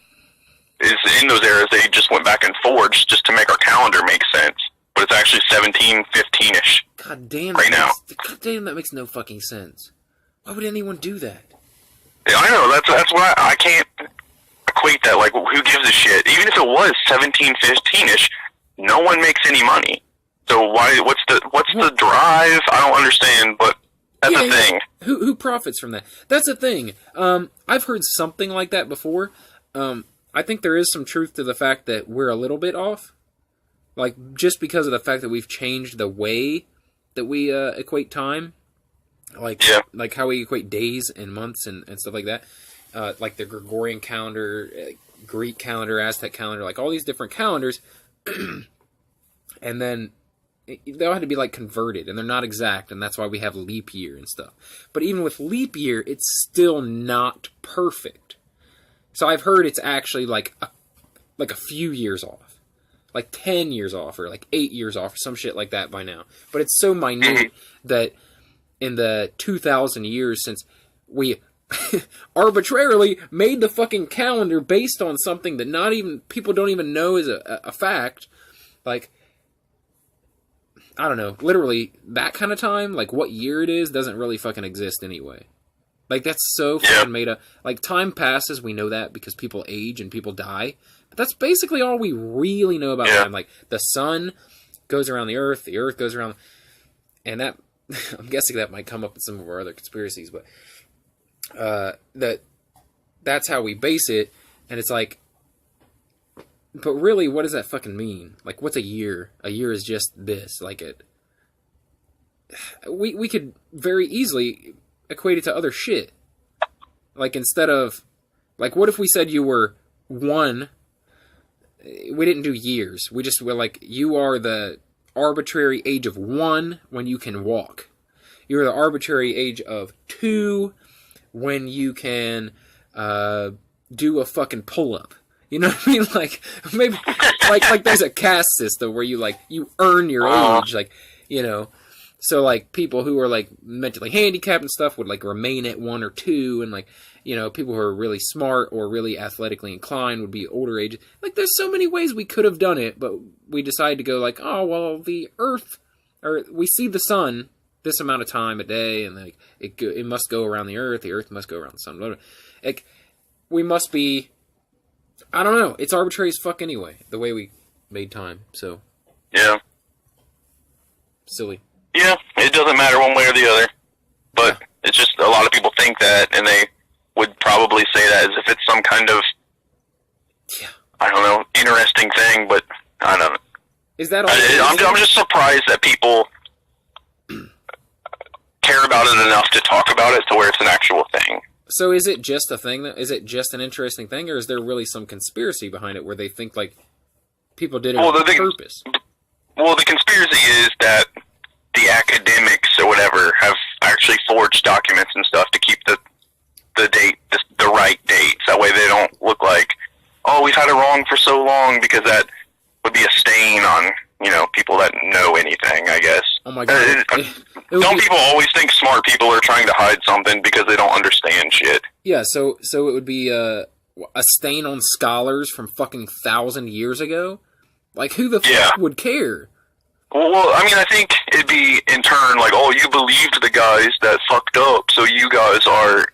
is in those eras, they just went back and forged just to make our calendar make sense. But it's actually 1715-ish. God damn, that makes no fucking sense. Why would anyone do that? Yeah, I know, that's why I can't equate that. Like, who gives a shit? Even if it was 1715-ish, no one makes any money. So what's the drive? I don't understand, but that's a thing. Who profits from that? That's a thing. I've heard something like that before. I think there is some truth to the fact that we're a little bit off. Like, just because of the fact that we've changed the way that we equate time. Like how we equate days and months and stuff like that. Like the Gregorian calendar, Greek calendar, Aztec calendar, like all these different calendars. And then they all had to be like converted, and they're not exact, and that's why we have leap year and stuff. But even with leap year, it's still not perfect. So I've heard it's actually like a few years off. Like 10 years off, or like 8 years off, or some shit like that by now. But it's so minute that in the 2,000 years since we arbitrarily made the fucking calendar based on something that people don't even know is a fact, like, I don't know, literally that kind of time, like what year it is, doesn't really fucking exist anyway. Like, that's so fucking made up. Like, time passes, we know that because people age and people die. But that's basically all we really know about time. Like, the sun goes around the earth goes around... And that... I'm guessing that might come up in some of our other conspiracies, but... That's how we base it, and it's like... But really, what does that fucking mean? Like, what's a year? A year is just this. Like, we could very easily equate it to other shit. Like, instead of... Like, what if we said you were 1... we didn't do years. We just were like, you are the arbitrary age of 1 when you can walk. You are the arbitrary age of 2 when you can do a fucking pull-up. You know what I mean? Like, maybe, like there's a caste system where you earn your age, like, you know. So, like, people who are, like, mentally handicapped and stuff would, like, remain at 1 or 2, and, like, you know, people who are really smart or really athletically inclined would be older ages. Like, there's so many ways we could have done it, but we decided to go, like, oh, well, the Earth, or we see the sun this amount of time a day, and, like, it must go around the Earth must go around the sun, blah, blah. Like, we must be, I don't know, it's arbitrary as fuck anyway, the way we made time, so. Yeah. Silly. Yeah, it doesn't matter one way or the other. But it's just a lot of people think that, and they would probably say that as if it's some kind of, I don't know, interesting thing, but I don't know. Is that all? I'm just surprised that people care about it enough to talk about it to where it's an actual thing. So is it just a thing? Is it just an interesting thing, or is there really some conspiracy behind it where they think, like, people did it on purpose? Well, the conspiracy is that the academics or whatever have actually forged documents and stuff to keep the date, the right dates. That way they don't look like, oh, we've had it wrong for so long, because that would be a stain on, you know, people that know anything, I guess. Oh my God. Don't people always think smart people are trying to hide something because they don't understand shit? Yeah, so it would be a stain on scholars from fucking 1,000 years ago? Like, who the fuck would care? Well, I mean, I think it'd be in turn like, oh, you believed the guys that fucked up, so you guys are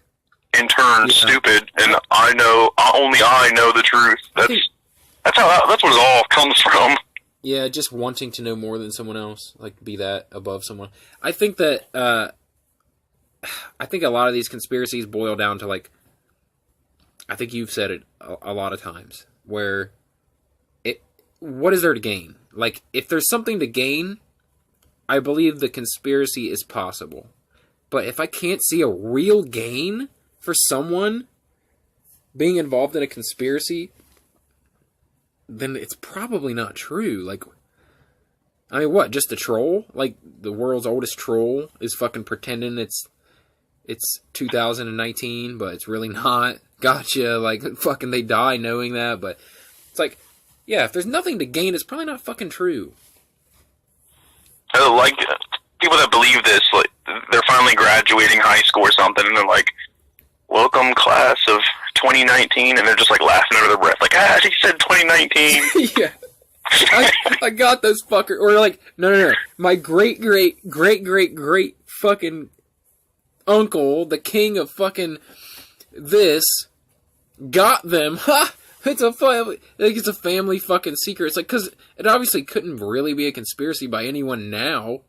in turn stupid, and only I know the truth. That's what it all comes from. Yeah, just wanting to know more than someone else, like be that above someone. I think that a lot of these conspiracies boil down to, like, I think you've said it a lot of times, where what is there to gain? Like, if there's something to gain, I believe the conspiracy is possible. But if I can't see a real gain for someone being involved in a conspiracy, then it's probably not true. Like, I mean, what, just a troll? Like, the world's oldest troll is fucking pretending it's 2019, but it's really not. Gotcha. Like, fucking they die knowing that, but it's like, yeah, if there's nothing to gain, it's probably not fucking true. Like, people that believe this, like, they're finally graduating high school or something, and they're like, welcome class of 2019, and they're just, like, laughing under their breath, like, he said 2019. Yeah. I got those fuckers. Or, like, no. My great fucking uncle, the king of fucking this, got them. Ha! It's a family fucking secret. It's like, because it obviously couldn't really be a conspiracy by anyone now.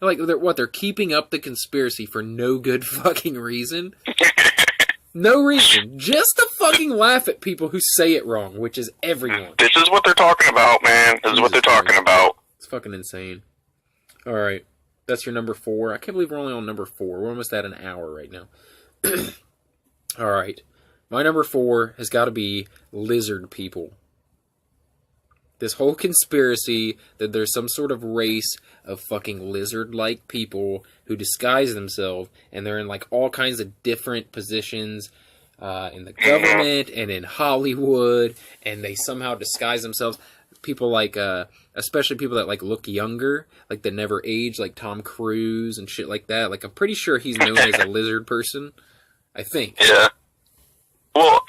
Like, they're keeping up the conspiracy for no good fucking reason? No reason. Just to fucking laugh at people who say it wrong, which is everyone. This is what they're talking about, man. This is what they're talking about. It's fucking insane. Alright. That's your number 4. I can't believe we're only on number 4. We're almost at an hour right now. Alright. My number 4 has got to be lizard people. This whole conspiracy that there's some sort of race of fucking lizard-like people who disguise themselves, and they're in, like, all kinds of different positions in the government and in Hollywood, and they somehow disguise themselves. People like, especially people that, like, look younger, like, that never age, like Tom Cruise and shit like that. Like, I'm pretty sure he's known as a lizard person. I think. Yeah. Well,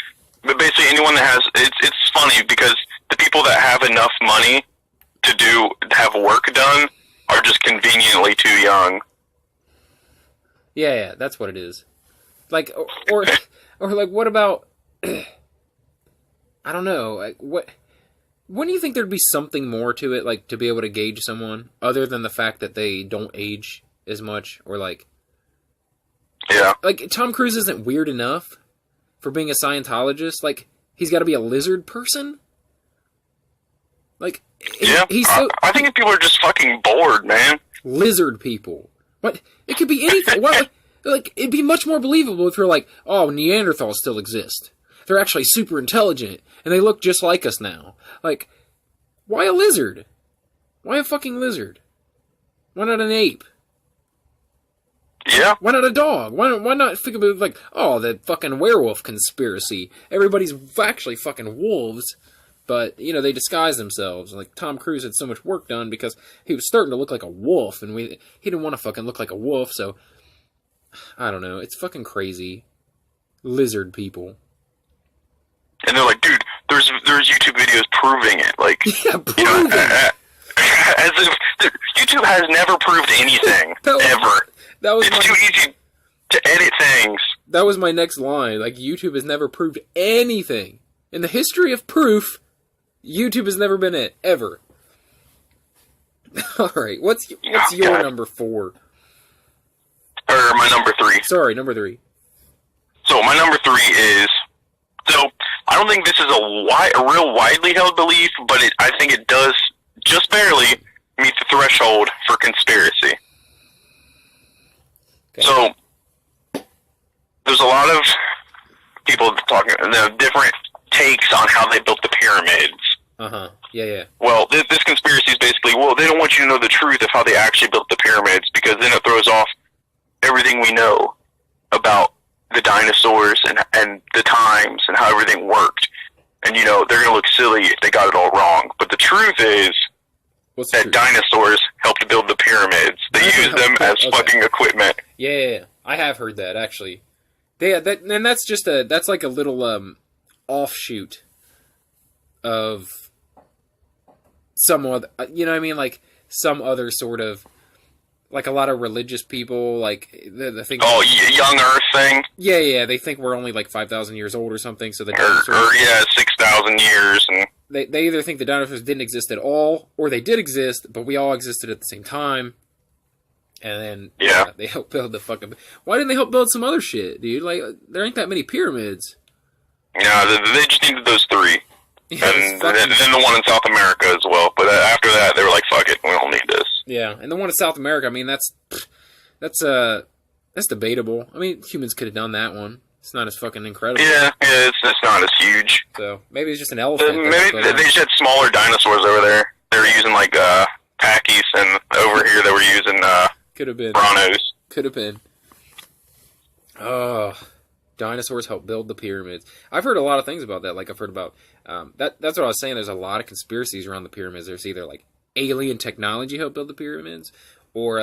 but basically anyone that has, it's funny because the people that have enough money to have work done are just conveniently too young. Yeah, that's what it is. Like, or like, what about, I don't know, like, wouldn't you think there'd be something more to it, like, to be able to gauge someone, other than the fact that they don't age as much, or, like... Yeah. Like, Tom Cruise isn't weird enough for being a Scientologist. Like, he's got to be a lizard person? Like, yeah, he's so... I think people are just fucking bored, man. Lizard people. What? It could be anything. What? Like, it'd be much more believable if you're like, oh, Neanderthals still exist. they're actually super intelligent, and they look just like us now. Like, why a lizard? Why a fucking lizard? Why not an ape? Yeah. Why not a dog? Why not think about, like, oh, the fucking werewolf conspiracy. Everybody's actually fucking wolves, but, you know, they disguise themselves. Like, Tom Cruise had so much work done because he was starting to look like a wolf, and he didn't want to fucking look like a wolf, so, I don't know. It's fucking crazy. Lizard people. And they're like, dude, there's YouTube videos proving it. Like, yeah, proving it. As if YouTube has never proved anything, ever. It's too easy to edit things. That was my next line. Like, YouTube has never proved anything. In the history of proof, YouTube has never been it. Ever. Alright, what's your number 4? Or my number 3. Sorry, number 3. So, my number 3 is... So, I don't think this is a real widely held belief, but I think it does just barely meet the threshold for conspiracy. Okay. So, there's a lot of people talking, different takes on how they built the pyramids. Uh-huh. Yeah. Well, this conspiracy is basically, they don't want you to know the truth of how they actually built the pyramids, because then it throws off everything we know about the dinosaurs and the times and how everything worked. And, you know, they're going to look silly if they got it all wrong. But the truth is that dinosaurs helped build the pyramids. They used them as fucking equipment. Yeah. I have heard that, actually. Yeah, and that's like a little offshoot of some other, you know what I mean? Like, some other sort of, like a lot of religious people, like, they think... Oh, young Earth thing? Yeah, they think we're only like 5,000 years old or something, so the dinosaurs... 6,000 years, and... They either think the dinosaurs didn't exist at all, or they did exist, but we all existed at the same time. And then, yeah they helped build the fucking... Why didn't they help build some other shit, dude? Like, there ain't that many pyramids. Yeah, they just needed those 3. Yeah, and then the one in South America as well. But after that, they were like, fuck it, we don't need this. Yeah, and the one in South America, I mean, that's debatable. I mean, humans could have done that one. It's not as fucking incredible. Yeah, it's not as huge. So, maybe it's just an elephant. Maybe they just had smaller dinosaurs over there. They were using, like, Pakis, and over here they were using, could have been. Brontos. Could have been. Oh, dinosaurs helped build the pyramids. I've heard a lot of things about that. Like, I've heard about, that's what I was saying. There's a lot of conspiracies around the pyramids. There's either, like, alien technology helped build the pyramids, or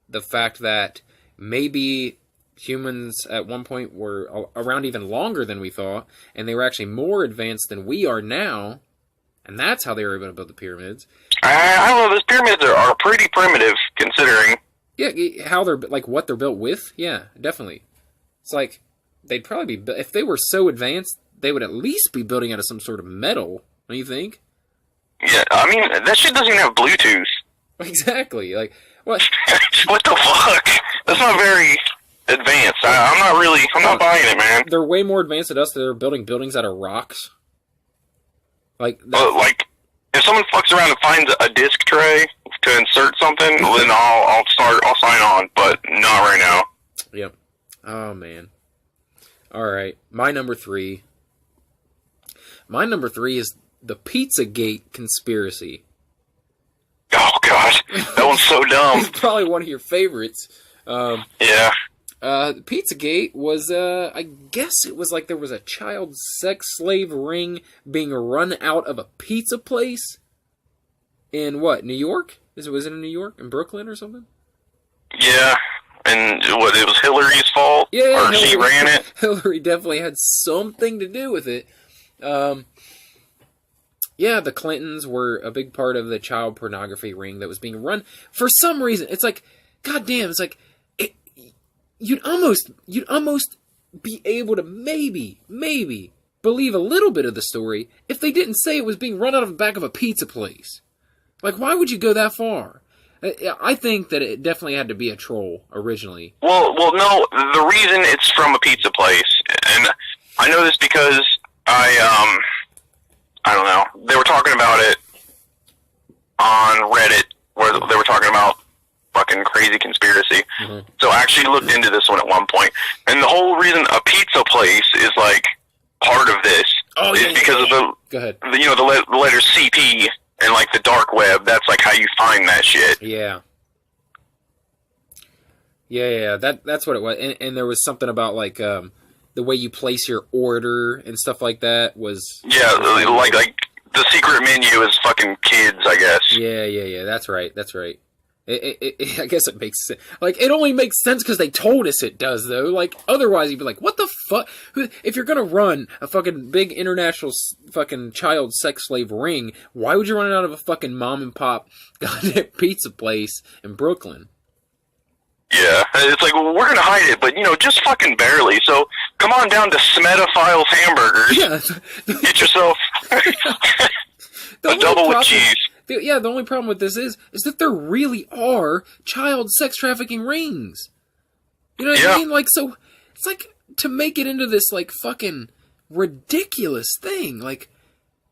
the fact that maybe humans at one point were around even longer than we thought, and they were actually more advanced than we are now, and that's how they were able to build the pyramids. I don't know, those pyramids are pretty primitive, considering. Yeah, how they're, like, what they're built with? Yeah, definitely. It's like, they'd probably be, if they were so advanced, they would at least be building out of some sort of metal, don't you think? Yeah, I mean, that shit doesn't even have Bluetooth. Exactly, like, what? What the fuck? That's not very advanced. I'm not buying it, man. They're way more advanced than us. They're building buildings out of rocks. Like, if someone fucks around and finds a disc tray to insert something, then I'll sign on, but not right now. Yep. Oh, man. Alright, my number 3. My number 3 is the Pizzagate conspiracy. Oh, God. That one's so dumb. It's probably one of your favorites. Yeah. Pizzagate was, I guess it was like there was a child sex slave ring being run out of a pizza place in, what, New York? Was it in New York? In Brooklyn or something? Yeah. And it was Hillary's fault? Yeah, or she ran it? Hillary definitely had something to do with it. Yeah, the Clintons were a big part of the child pornography ring that was being run. For some reason, it's like, goddamn, it's like, you'd almost be able to maybe believe a little bit of the story if they didn't say it was being run out of the back of a pizza place. Like, why would you go that far? I think that it definitely had to be a troll originally. Well, no, the reason it's from a pizza place, and I know this because I don't know, they were talking about it on Reddit, where they were talking about fucking crazy conspiracy. Mm-hmm. So I actually looked into this one at one point, and the whole reason a pizza place is like part of this is because of the Go ahead. the letter CP and like the dark web. That's like how you find that shit. Yeah. Yeah. That's what it was. And there was something about like the way you place your order and stuff like that was. Yeah, like the secret menu is fucking kids, I guess. Yeah. That's right. I guess it makes sense. Like, it only makes sense because they told us it does, though. Like, otherwise you'd be like, what the fuck? If you're gonna run a fucking big international fucking child sex slave ring, why would you run it out of a fucking mom and pop goddamn pizza place in Brooklyn? Yeah, it's like, well, we're gonna hide it, but, just fucking barely. So, come on down to Smetaphile's Hamburgers. Yeah. Get yourself a double with cheese. The only problem with this is that there really are child sex trafficking rings. You know what I mean? Like, so, it's like, to make it into this, like, fucking ridiculous thing, like...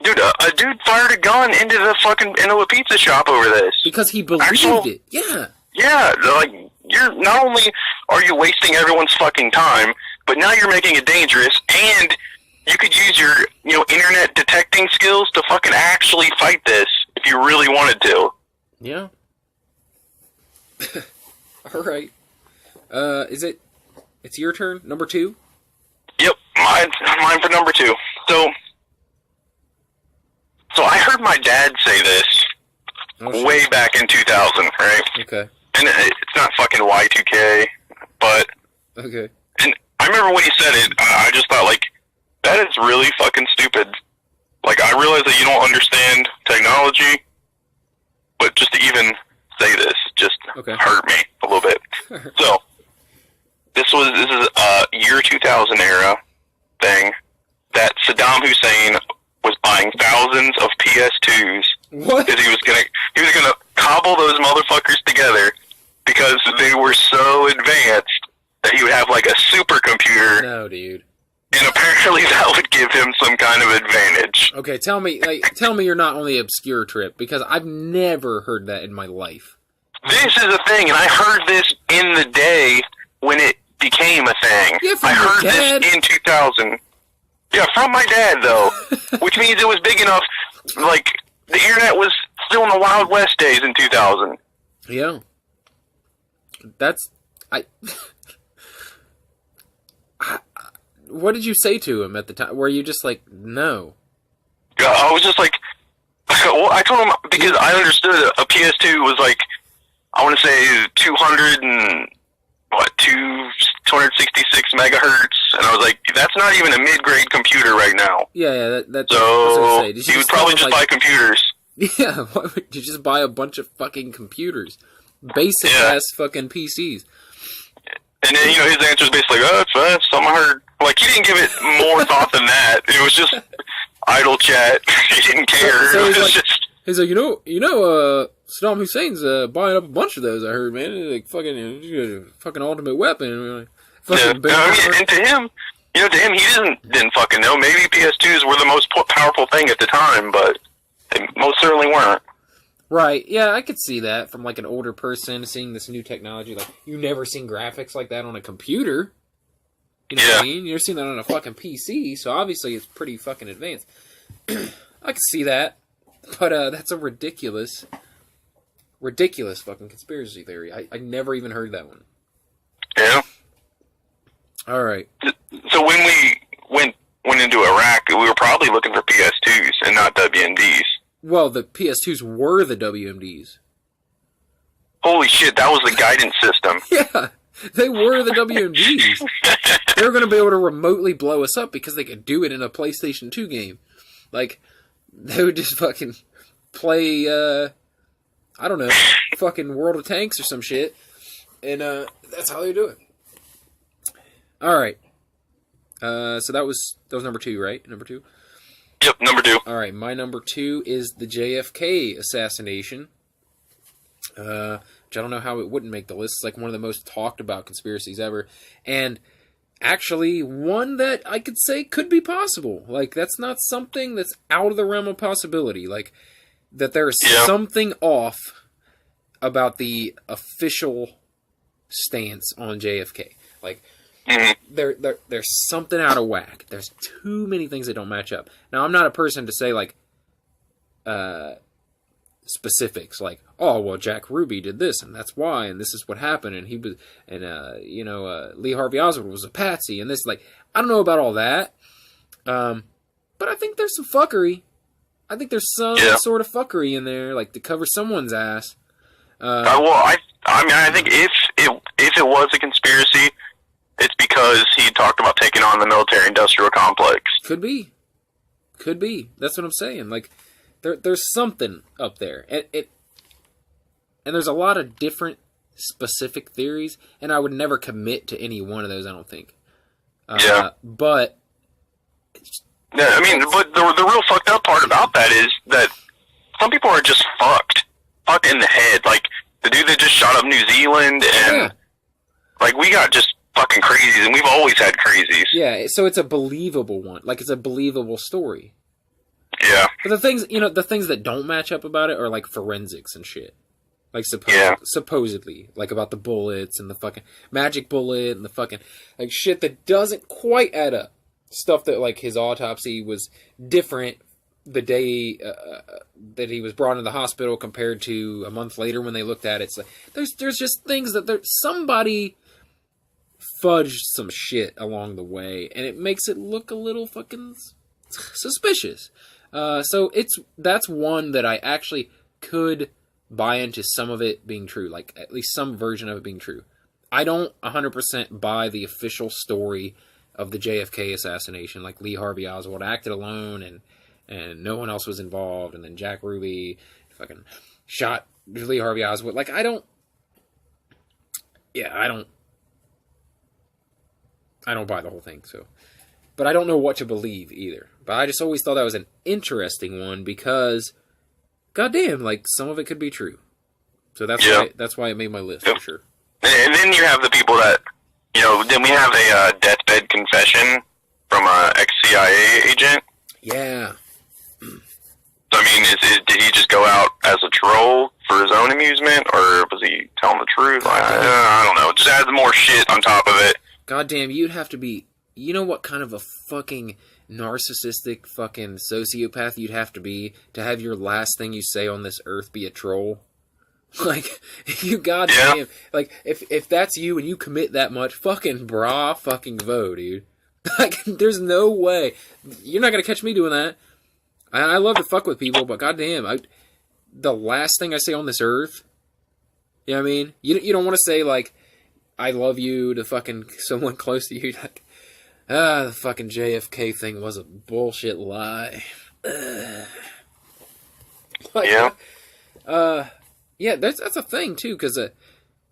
Dude, a dude fired a gun into a pizza shop over this. Because he believed it, yeah. Yeah, like, not only are you wasting everyone's fucking time, but now you're making it dangerous, and you could use your, internet detecting skills to fucking actually fight this. If you really wanted to. Yeah. Alright. It's your turn? Number 2? Yep, mine for number 2. So I heard my dad say this way back in 2000, right? Okay. And it's not fucking Y2K, but... Okay. And I remember when he said it, I just thought, like, that is really fucking stupid. Like, I realize that you don't understand technology, but just to even say this just hurt me a little bit. So, this is a year 2000 era thing that Saddam Hussein was buying thousands of PS2s because he was gonna cobble those motherfuckers together because they were so advanced that he would have like a supercomputer. No, dude. And apparently that would give him some kind of advantage. Okay, tell me you're not only obscure trip, because I've never heard that in my life. This is a thing, and I heard this in the day when it became a thing. Yeah, from I your heard dad? this in 2000. Yeah, from my dad, though. Which means it was big enough, like, the internet was still in the Wild West days in 2000. Yeah. What did you say to him at the time? Were you just like, no? Yeah, I was just like, well, I told him, because I understood a PS2 was like, I want to say 266 megahertz, and I was like, that's not even a mid-grade computer right now. Yeah, that's so what I was gonna say. you would probably just buy computers. Yeah, why would you just buy a bunch of fucking computers? Basic ass fucking PCs. And then, his answer is basically, it's something I heard. Like, he didn't give it more thought than that. It was just idle chat. He didn't care. So it was he's like, Saddam Hussein's buying up a bunch of those, I heard, man. Like, fucking ultimate weapon. And to him, he didn't fucking know. Maybe PS2s were the most powerful thing at the time, but they most certainly weren't. Right, yeah, I could see that from, like, an older person seeing this new technology. Like, you've never seen graphics like that on a computer. You know what I mean? You've never seen that on a fucking PC, so obviously it's pretty fucking advanced. I could see that, but that's a ridiculous fucking conspiracy theory. I never even heard that one. Yeah. Alright. So when we went into Iraq, we were probably looking for PS2s and not WMDs. Well, the PS2s were the WMDs. Holy shit, that was the guidance system. Yeah, they were the WMDs. They were going to be able to remotely blow us up because they could do it in a PlayStation 2 game. Like, they would just fucking play, I don't know, fucking World of Tanks or some shit. And that's how they do it. Alright. So that was number 2, right? Number 2? Yep, number 2. Alright, my number 2 is the JFK assassination. Which I don't know how it wouldn't make the list. It's like one of the most talked about conspiracies ever. And actually one that I could say could be possible. Like, that's not something that's out of the realm of possibility. Like, that there's something off about the official stance on JFK. Like, there's something out of whack. There's too many things that don't match up. Now, I'm not a person to say, like, specifics, like, oh, well, Jack Ruby did this, and that's why, and this is what happened, and he was, and, Lee Harvey Oswald was a patsy, and this, like, I don't know about all that, but I think there's some fuckery. I think there's some sort of fuckery in there, like, to cover someone's ass. I think if it was a conspiracy, it's because he talked about taking on the military-industrial complex. Could be. That's what I'm saying. Like, there's something up there, and there's a lot of different specific theories, and I would never commit to any one of those. I don't think. But. Yeah, I mean, but the real fucked up part about that is that some people are just fucked in the head. Like the dude that just shot up New Zealand, and like we got just fucking crazies, and we've always had crazies. Yeah, so it's a believable one. Like it's a believable story. Yeah. But the things that don't match up about it are like forensics and shit. Like supposedly, like about the bullets and the fucking magic bullet and the fucking like shit that doesn't quite add up. Stuff that like his autopsy was different the day that he was brought into the hospital compared to a month later when they looked at it. It's like there's just things that somebody fudged some shit along the way, and it makes it look a little fucking suspicious. So that's one that I actually could buy into some of it being true, like at least some version of it being true. I don't 100% buy the official story of the JFK assassination, like Lee Harvey Oswald acted alone and no one else was involved, and then Jack Ruby fucking shot Lee Harvey Oswald. Like, I don't buy the whole thing, so. But I don't know what to believe either. But I just always thought that was an interesting one because, goddamn, like, some of it could be true. So that's why it made my list, for sure. And then you have the people that, then we have a deathbed confession from an ex-CIA agent. Yeah. So, I mean, did he just go out as a troll for his own amusement, or was he telling the truth? I don't know. Just add more shit on top of it. Goddamn, you'd have to be... You know what kind of a fucking narcissistic fucking sociopath you'd have to have your last thing you say on this earth be a troll? Like, you goddamn... Yeah. Like, if that's you and you commit that much, fucking fucking vo, dude. Like, there's no way. You're not gonna catch me doing that. I love to fuck with people, but goddamn, the last thing I say on this earth... You know what I mean? You don't want to say, like, I love you to fucking someone close to you. Like, the fucking JFK thing was a bullshit lie. Like, yeah. Yeah, that's a thing, too, because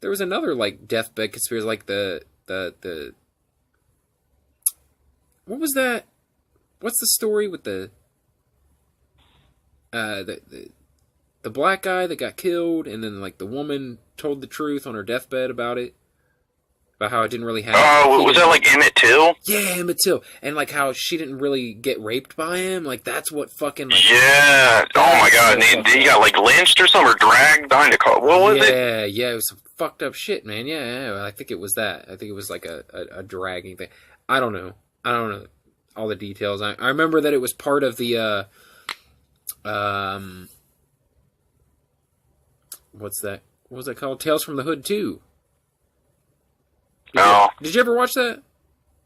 there was another, like, deathbed conspiracy, like the... What was that? What's the story with the black guy that got killed, and then, like, the woman told the truth on her deathbed about it? About how it didn't really happen. Oh, was that, like, Emmett Till? Yeah, Emmett Till. And, like, how she didn't really get raped by him. Like, that's what fucking, like... Yeah. Oh, my God. And he got, like, lynched or something, or dragged behind a car. What was it? Yeah, it was some fucked up shit, man. Yeah, I think it was that. I think it was, like, a dragging thing. I don't know all the details. I remember that it was part of the, what's that? What was that called? Tales from the Hood 2. Did you ever watch that?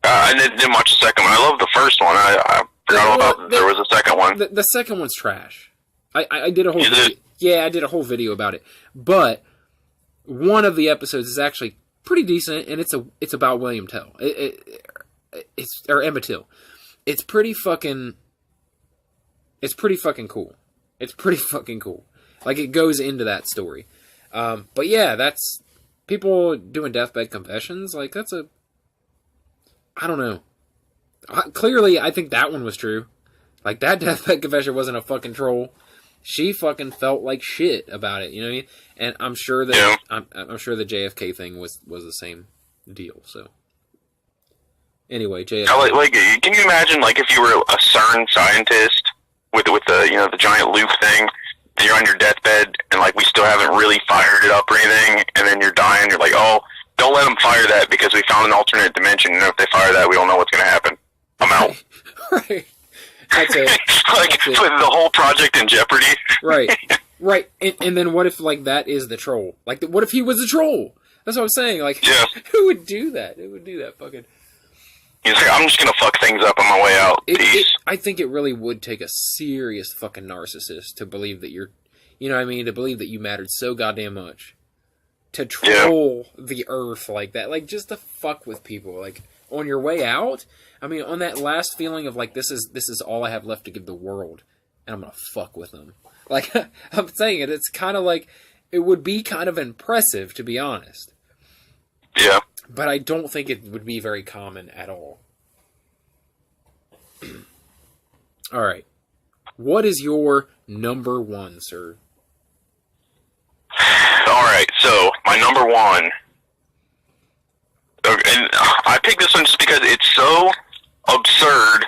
I didn't watch the second one. I love the first one. I forgot about there was a second one. The second one's trash. I did a whole video. Yeah, I did a whole video about it. But one of the episodes is actually pretty decent, and it's about William Tell. It's Emmett Till. It's pretty fucking cool. It's pretty fucking cool. Like, it goes into that story. But yeah, that's... People doing deathbed confessions, like, that's a... I don't know. Clearly, I think that one was true. Like, that deathbed confession wasn't a fucking troll. She fucking felt like shit about it, you know what I mean? And I'm sure that... Yeah. I'm sure the JFK thing was the same deal, so... Anyway, JFK... Like, can you imagine, like, if you were a CERN scientist with the, the giant loop thing... You're on your deathbed, and, like, we still haven't really fired it up or anything, and then you're dying, you're like, oh, don't let them fire that because we found an alternate dimension, and if they fire that, we don't know what's going to happen. I'm out. Right. That's it. Like, That's it. put the whole project in jeopardy. Right. Right. And then what if, like, that is the troll? Like, what if he was the troll? That's what I'm saying. Like, yeah. Who would do that? Who would do that? Fucking. He's like, I'm just going to fuck things up on my way out. Peace. I think it really would take a serious fucking narcissist to believe that you're, you know what I mean? To believe that you mattered so goddamn much. To troll the earth like that. Like, just to fuck with people. Like, on your way out, I mean, on that last feeling of, like, this is all I have left to give the world, and I'm gonna fuck with them. Like, I'm saying it, it's kind of like, it would be kind of impressive, to be honest. Yeah. But I don't think it would be very common at all. Alright. What is your number one, sir? Alright, so, my number one. And I picked this one just because it's so absurd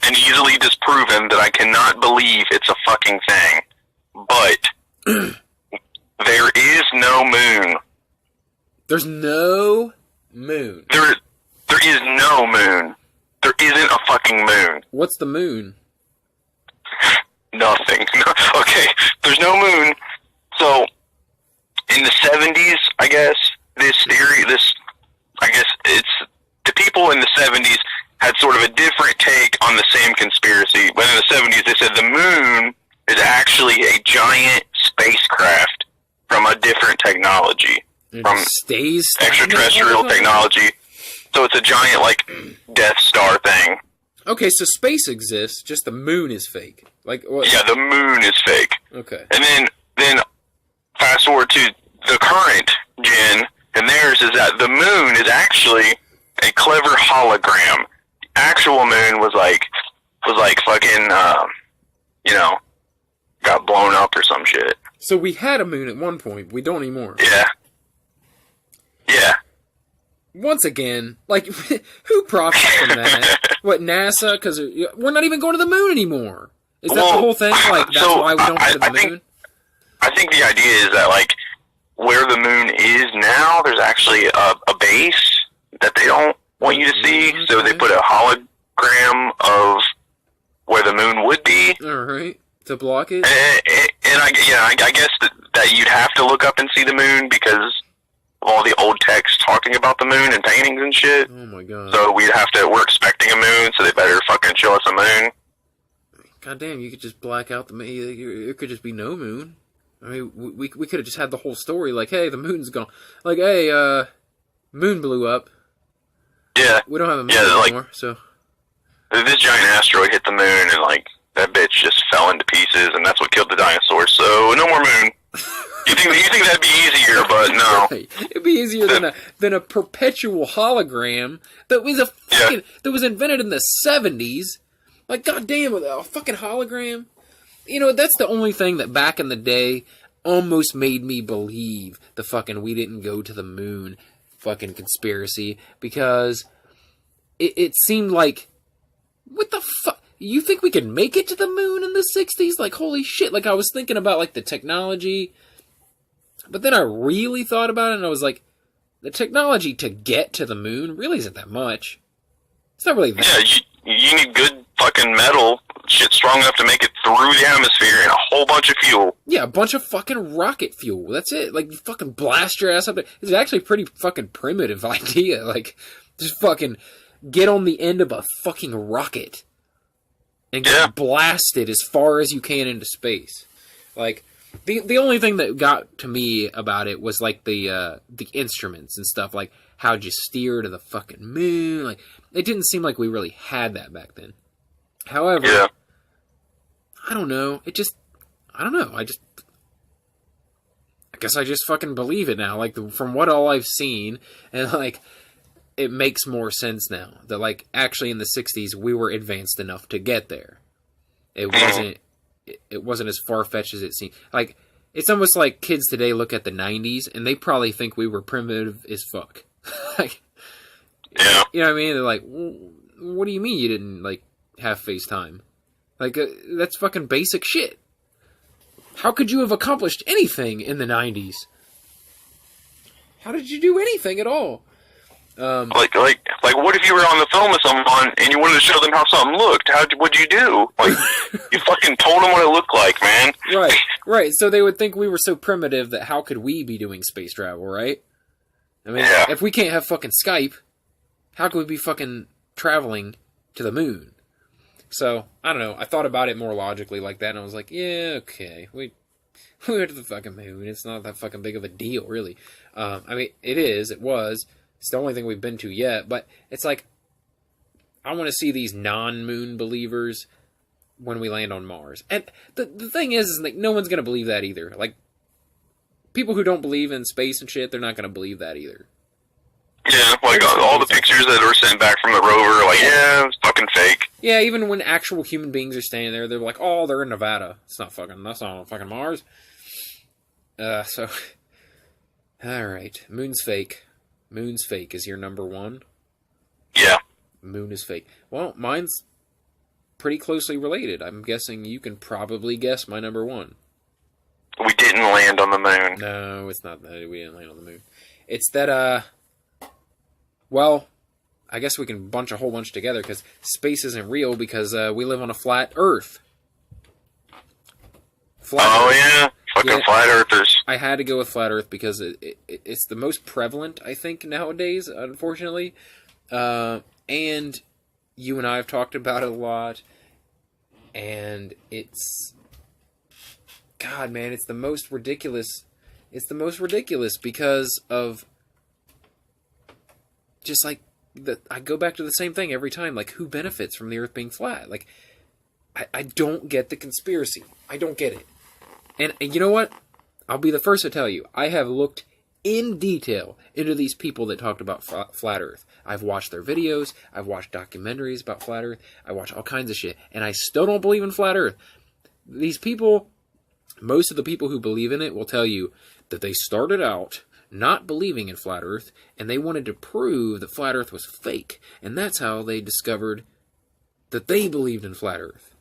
and easily disproven that I cannot believe it's a fucking thing. But there is no moon. There's no moon. There is no moon. There isn't a fucking moon. What's the moon? Nothing. Okay, there's no moon. So, in the 70s, I guess, it's the people in the 70s had sort of a different take on the same conspiracy. But in the 70s, they said the moon is actually a giant spacecraft from a different technology. From extraterrestrial technology. So it's a giant, like, Death Star thing. Okay, so space exists, just the moon is fake. Like, what? Yeah, the moon is fake. Okay. And then fast forward to the current gen, and theirs is that the moon is actually a clever hologram. The actual moon was like fucking, got blown up or some shit. So we had a moon at one point, we don't anymore. Yeah. Yeah. Once again, like, who profits from that? What, NASA? Because we're not even going to the moon anymore. Is that the whole thing? Like, that's why we don't go to the moon? I think the idea is that, like, where the moon is now, there's actually a base that they don't want you to see, so they put a hologram of where the moon would be. Alright, to block it? And I guess that you'd have to look up and see the moon because of all the old text talking about the moon and paintings and shit. Oh my god. So we're expecting a moon, so they better fucking show us a moon. God damn, you could just black out the moon. It could just be no moon. I mean, we could have just had the whole story, like, hey, the moon's gone. Like, hey, moon blew up. Yeah. We don't have a moon anymore, so. This giant asteroid hit the moon, and, like, that bitch just fell into pieces, and that's what killed the dinosaurs, so no more moon. You think that'd be easier, but no. Right. It'd be easier than a perpetual hologram that was that was invented in the 70s. Like, goddamn, a fucking hologram. You know, that's the only thing that back in the day almost made me believe the fucking we didn't go to the moon fucking conspiracy, because it seemed like, what the fuck? You think we could make it to the moon in the 60s? Like, holy shit. Like, I was thinking about, like, the technology, but then I really thought about it, and I was like, the technology to get to the moon really isn't that much. It's not really that. Yeah, you need good fucking metal, shit strong enough to make it through the atmosphere, and a whole bunch of fuel. Yeah, a bunch of fucking rocket fuel. That's it. Like, you fucking blast your ass up there. It's actually a pretty fucking primitive idea. Like, just fucking get on the end of a fucking rocket and get blasted as far as you can into space. Like, the only thing that got to me about it was, like, the instruments and stuff. Like, how'd you steer to the fucking moon? Like, it didn't seem like we really had that back then. However, I don't know. I don't know. I guess I just fucking believe it now. Like, from what all I've seen, and, like, it makes more sense now. That, like, actually in the 60s, we were advanced enough to get there. It wasn't as far-fetched as it seemed. Like, it's almost like kids today look at the 90s, and they probably think we were primitive as fuck. Like, you know what I mean? They're like, what do you mean you didn't, like, have FaceTime? Like, that's fucking basic shit. How could you have accomplished anything in the 90s? How did you do anything at all? Like, what if you were on the phone with someone and you wanted to show them how something looked? What'd you do? Like, you fucking told them what it looked like, man. Right. So they would think we were so primitive that how could we be doing space travel, right? I mean, if we can't have fucking Skype, how could we be fucking traveling to the moon? So, I don't know. I thought about it more logically like that, and I was like, yeah, okay. We went to the fucking moon. It's not that fucking big of a deal, really. I mean, it was. It's the only thing we've been to yet, but it's like, I want to see these non-moon believers when we land on Mars. And the thing is like, no one's going to believe that either. Like, people who don't believe in space and shit, they're not going to believe that either. Yeah, like all the pictures that were sent back from the rover, like, yeah, it's fucking fake. Yeah, even when actual human beings are standing there, they're like, oh, they're in Nevada. That's not on fucking Mars. So, alright, moon's fake. Moon's fake is your number one? Yeah. Moon is fake. Well, mine's pretty closely related. I'm guessing you can probably guess my number one. We didn't land on the moon. No, it's not that we didn't land on the moon. It's that, well, I guess we can bunch a whole bunch together because space isn't real because we live on a flat Earth. Earth. Yeah. Fucking flat earthers. I had to go with flat Earth because it's the most prevalent, I think, nowadays, unfortunately. And you and I have talked about it a lot. And it's... God, man, it's the most ridiculous. It's the most ridiculous because of... Just like... I go back to the same thing every time. Like, who benefits from the Earth being flat? Like, I don't get the conspiracy. I don't get it. And you know what? I'll be the first to tell you, I have looked in detail into these people that talked about flat Earth. I've watched their videos, I've watched documentaries about flat Earth, I watch all kinds of shit, and I still don't believe in flat Earth. These people, most of the people who believe in it will tell you that they started out not believing in flat Earth, and they wanted to prove that flat Earth was fake, and that's how they discovered that they believed in flat Earth.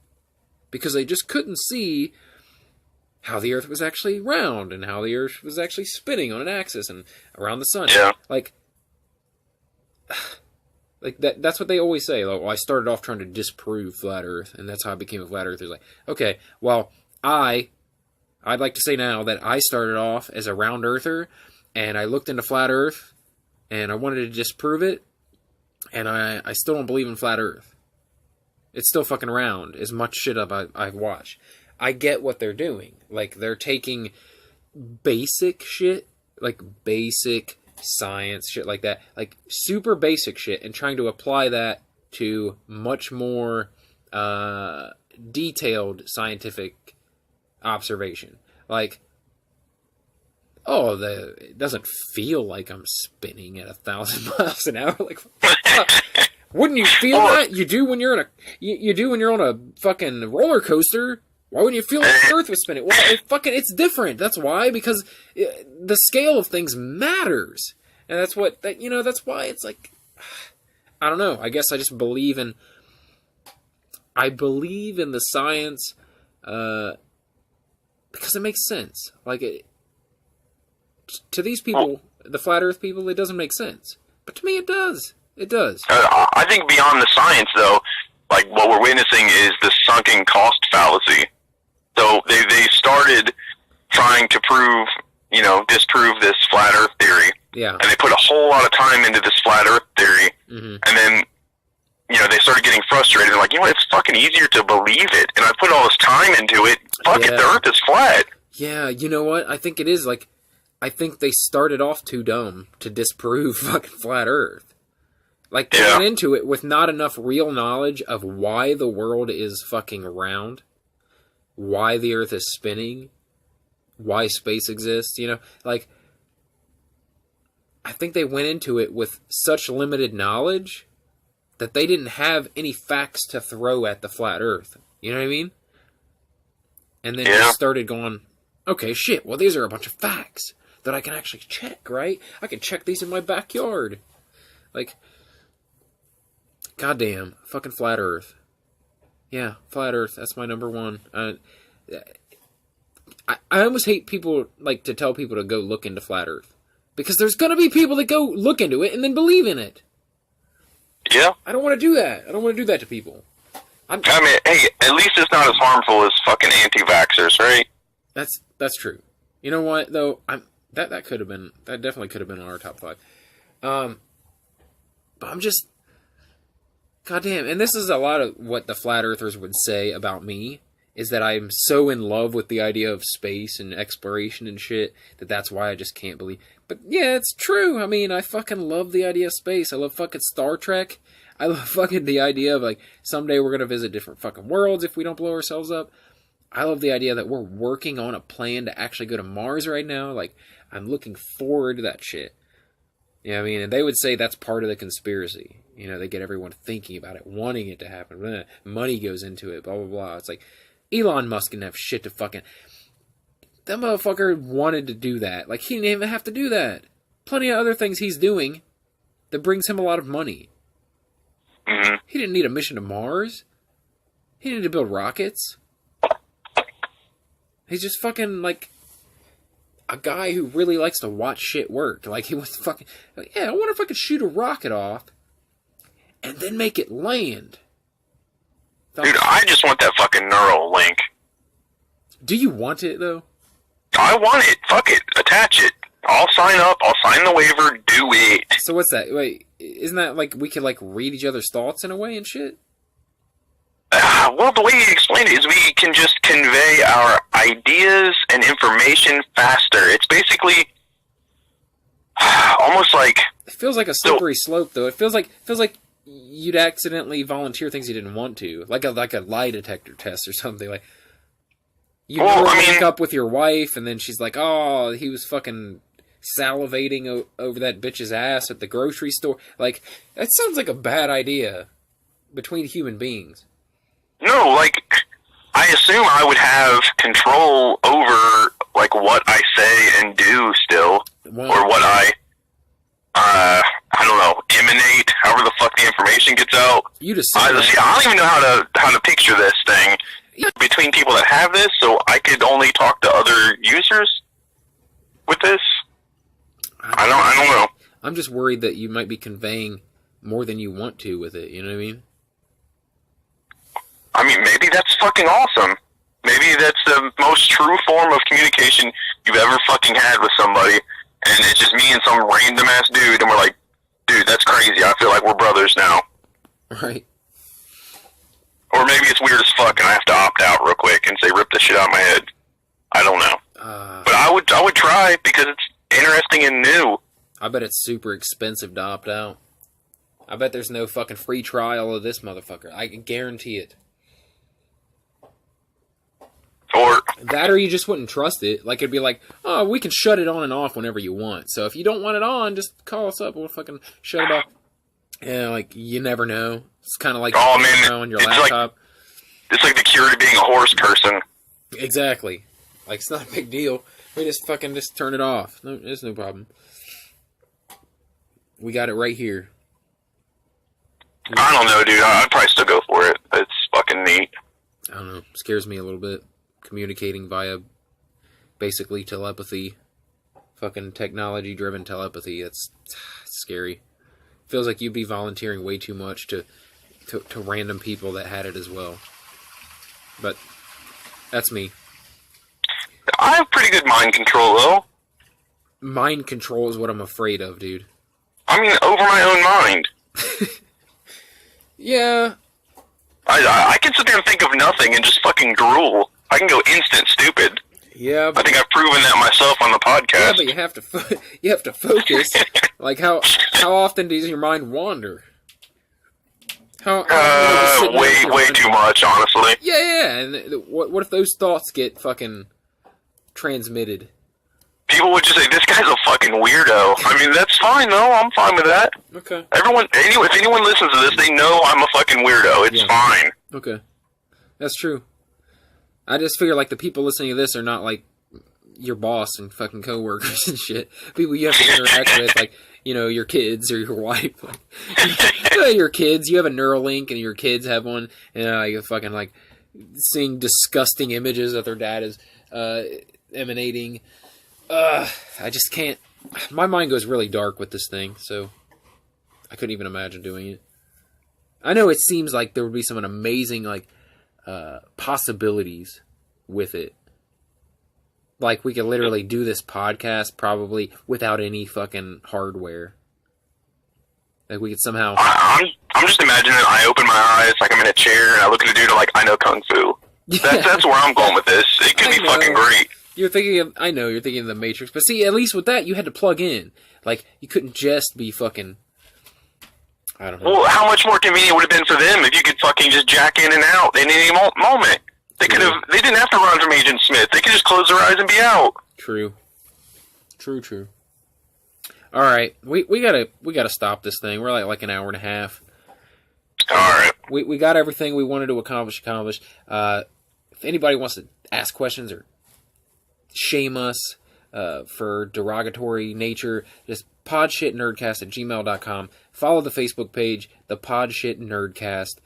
Because they just couldn't see how the Earth was actually round, and how the Earth was actually spinning on an axis and around the sun. Yeah. Like that's what they always say. Like, well, I started off trying to disprove flat Earth, and that's how I became a flat earther. Like, okay, well, I'd like to say now that I started off as a round earther, and I looked into flat Earth, and I wanted to disprove it, and I still don't believe in flat Earth. It's still fucking round, as much shit up I've watched. I get what they're doing. Like, they're taking basic shit, like basic science, shit like that, like super basic shit, and trying to apply that to much more detailed scientific observation. Like, it doesn't feel like I'm spinning at 1,000 miles an hour. Like, wouldn't you feel that? You do when you're on a fucking roller coaster. Why wouldn't you feel like the Earth was spinning? Well, it's different. That's why, because the scale of things matters, and that's why it's like, I don't know. I guess I just believe in. I believe in the science, because it makes sense. Like, to these people, the flat Earth people, it doesn't make sense, but to me, it does. It does. I think beyond the science, though, like what we're witnessing is the sunken cost fallacy. So they started trying to disprove this flat Earth theory. Yeah. And they put a whole lot of time into this flat Earth theory. Mm-hmm. And then, they started getting frustrated. They're like, it's fucking easier to believe it. And I put all this time into it. Fuck it, the Earth is flat. Yeah, you know what? I think it is. Like, I think they started off too dumb to disprove fucking flat Earth. Like, they went into it with not enough real knowledge of why the world is fucking round, why the Earth is spinning, why space exists, Like, I think they went into it with such limited knowledge that they didn't have any facts to throw at the flat Earth. You know what I mean? And then just started going, okay, shit, well, these are a bunch of facts that I can actually check, right? I can check these in my backyard. Like, goddamn, fucking flat Earth. Yeah, flat Earth, that's my number one. I almost hate people, like, to tell people to go look into flat Earth. Because there's gonna be people that go look into it and then believe in it. Yeah. I don't want to do that. I don't want to do that to people. I mean, hey, at least it's not as harmful as fucking anti-vaxxers, right? That's true. You know what, though? That definitely could have been on our top 5. But I'm just... Goddamn. And this is a lot of what the flat earthers would say about me, is that I'm so in love with the idea of space and exploration and shit, that's why I just can't believe... But yeah, it's true. I mean, I fucking love the idea of space. I love fucking Star Trek. I love fucking the idea of, like, someday we're gonna visit different fucking worlds if we don't blow ourselves up. I love the idea that we're working on a plan to actually go to Mars right now. Like, I'm looking forward to that shit. You know what I mean? And they would say that's part of the conspiracy. You know, they get everyone thinking about it, wanting it to happen. Money goes into it, blah, blah, blah. It's like, Elon Musk didn't have shit to fucking... That motherfucker wanted to do that. Like, he didn't even have to do that. Plenty of other things he's doing that brings him a lot of money. Mm-hmm. He didn't need a mission to Mars. He needed to build rockets. He's just fucking, like, a guy who really likes to watch shit work. Like, he was fucking... Like, yeah, I wonder if I could shoot a rocket off and then make it land. Dude, I just want that fucking neural link. Do you want it, though? I want it. Fuck it. Attach it. I'll sign up. I'll sign the waiver. Do it. So what's that? Wait, isn't that like we could like read each other's thoughts in a way and shit? Well, the way you explained it is we can just convey our ideas and information faster. It's basically almost like... It feels like a slippery slope, though. It feels like you'd accidentally volunteer things you didn't want to, like a lie detector test or something. Like you link up with your wife, and then she's like, "Oh, he was fucking salivating over that bitch's ass at the grocery store." Like, that sounds like a bad idea between human beings. No, like, I assume I would have control over, like, what I say and do still, or what I don't know, emanate, however the fuck the information gets out. You just I don't even know how to picture this thing between people that have this, so I could only talk to other users with this. I don't know. I'm just worried that you might be conveying more than you want to with it, you know what I mean? I mean, maybe that's fucking awesome. Maybe that's the most true form of communication you've ever fucking had with somebody, and it's just me and some random ass dude, and we're like, dude, that's crazy. I feel like we're brothers now. Right. Or maybe it's weird as fuck, and I have to opt out real quick and say, rip this shit out of my head. I don't know. But I would try, because it's interesting and new. I bet it's super expensive to opt out. I bet there's no fucking free trial of this motherfucker. I can guarantee it. Or that, or you just wouldn't trust it. Like, it'd be like, oh, we can shut it on and off whenever you want. So if you don't want it on, just call us up. We'll fucking shut it off. Yeah, like, you never know. It's kind of like on your laptop. It's like the cure to being a horse person. Exactly. Like, it's not a big deal. We just fucking just turn it off. No, there's no problem. We got it right here. I don't know, dude. I'd probably still go for it. It's fucking neat. I don't know. It scares me a little bit. Communicating via basically telepathy. Fucking technology-driven telepathy. It's scary. Feels like you'd be volunteering way too much to random people that had it as well. But that's me. I have pretty good mind control, though. Mind control is what I'm afraid of, dude. I mean, over my own mind. Yeah. I can sit there and think of nothing and just fucking drool. I can go instant stupid. Yeah, but I think I've proven that myself on the podcast. Yeah, but you have to focus. Like, how often does your mind wander? Way too much, honestly. Yeah. And what if those thoughts get fucking transmitted? People would just say, "This guy's a fucking weirdo." I mean, that's fine, though. I'm fine with that. Okay. If anyone listens to this, they know I'm a fucking weirdo. It's fine. Okay. That's true. I just figure, like, the people listening to this are not, like, your boss and fucking coworkers and shit. People you have to interact with, like, you know, your kids or your wife. Like, your kids, you have a Neuralink and your kids have one, and you fucking, like, seeing disgusting images that their dad is emanating. I just can't my mind goes really dark with this thing, so I couldn't even imagine doing it. I know it seems like there would be some amazing, like, possibilities with it. Like, we could literally do this podcast probably without any fucking hardware. Like, we could somehow... I'm just imagining I open my eyes, like I'm in a chair, and I look at a dude, and like, I know Kung Fu. That's where I'm going with this. It could be fucking great. You're thinking of the Matrix, but see, at least with that, you had to plug in. Like, you couldn't just be fucking... I don't know. Well, how much more convenient would it have been for them if you could fucking just jack in and out in any moment? They could have. They didn't have to run from Agent Smith. They could just close their eyes and be out. True. All right, we gotta stop this thing. We're like an hour and a half. All right. We got everything we wanted to accomplish. If anybody wants to ask questions or shame us for derogatory nature, just podshitnerdcast@gmail.com. Follow the Facebook page, the Podshit Nerdcast.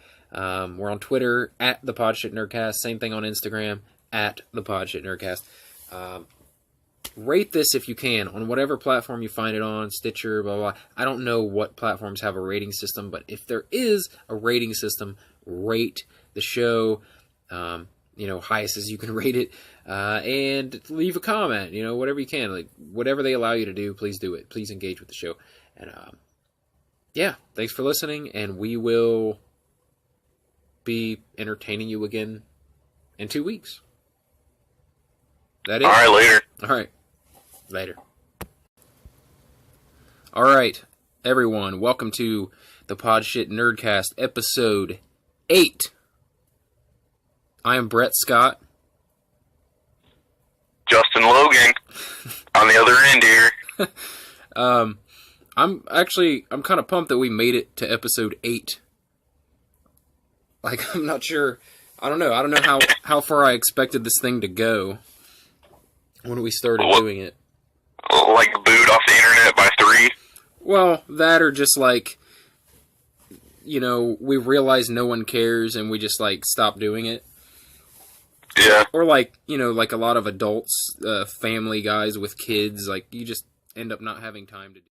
We're on Twitter at the Podshit Nerdcast. Same thing on Instagram at the Podshit Nerdcast. Rate this if you can on whatever platform you find it on, Stitcher, blah, blah, blah. I don't know what platforms have a rating system, but if there is a rating system, rate the show, highest as you can rate it, and leave a comment, whatever you can. Like, whatever they allow you to do, please do it. Please engage with the show. And, thanks for listening, and we will be entertaining you again in 2 weeks. That is. All right, later. All right. Later. All right, everyone. Welcome to the Podshit Nerdcast, episode 8. I am Brett Scott. Justin Logan on the other end here. I'm kind of pumped that we made it to episode 8. Like, I'm not sure. I don't know how far I expected this thing to go when we started doing it. Like booed off the internet by 3? Well, that or just like, we realize no one cares and we just like stop doing it. Yeah. Or like, like a lot of adults, family guys with kids, like you just end up not having time to do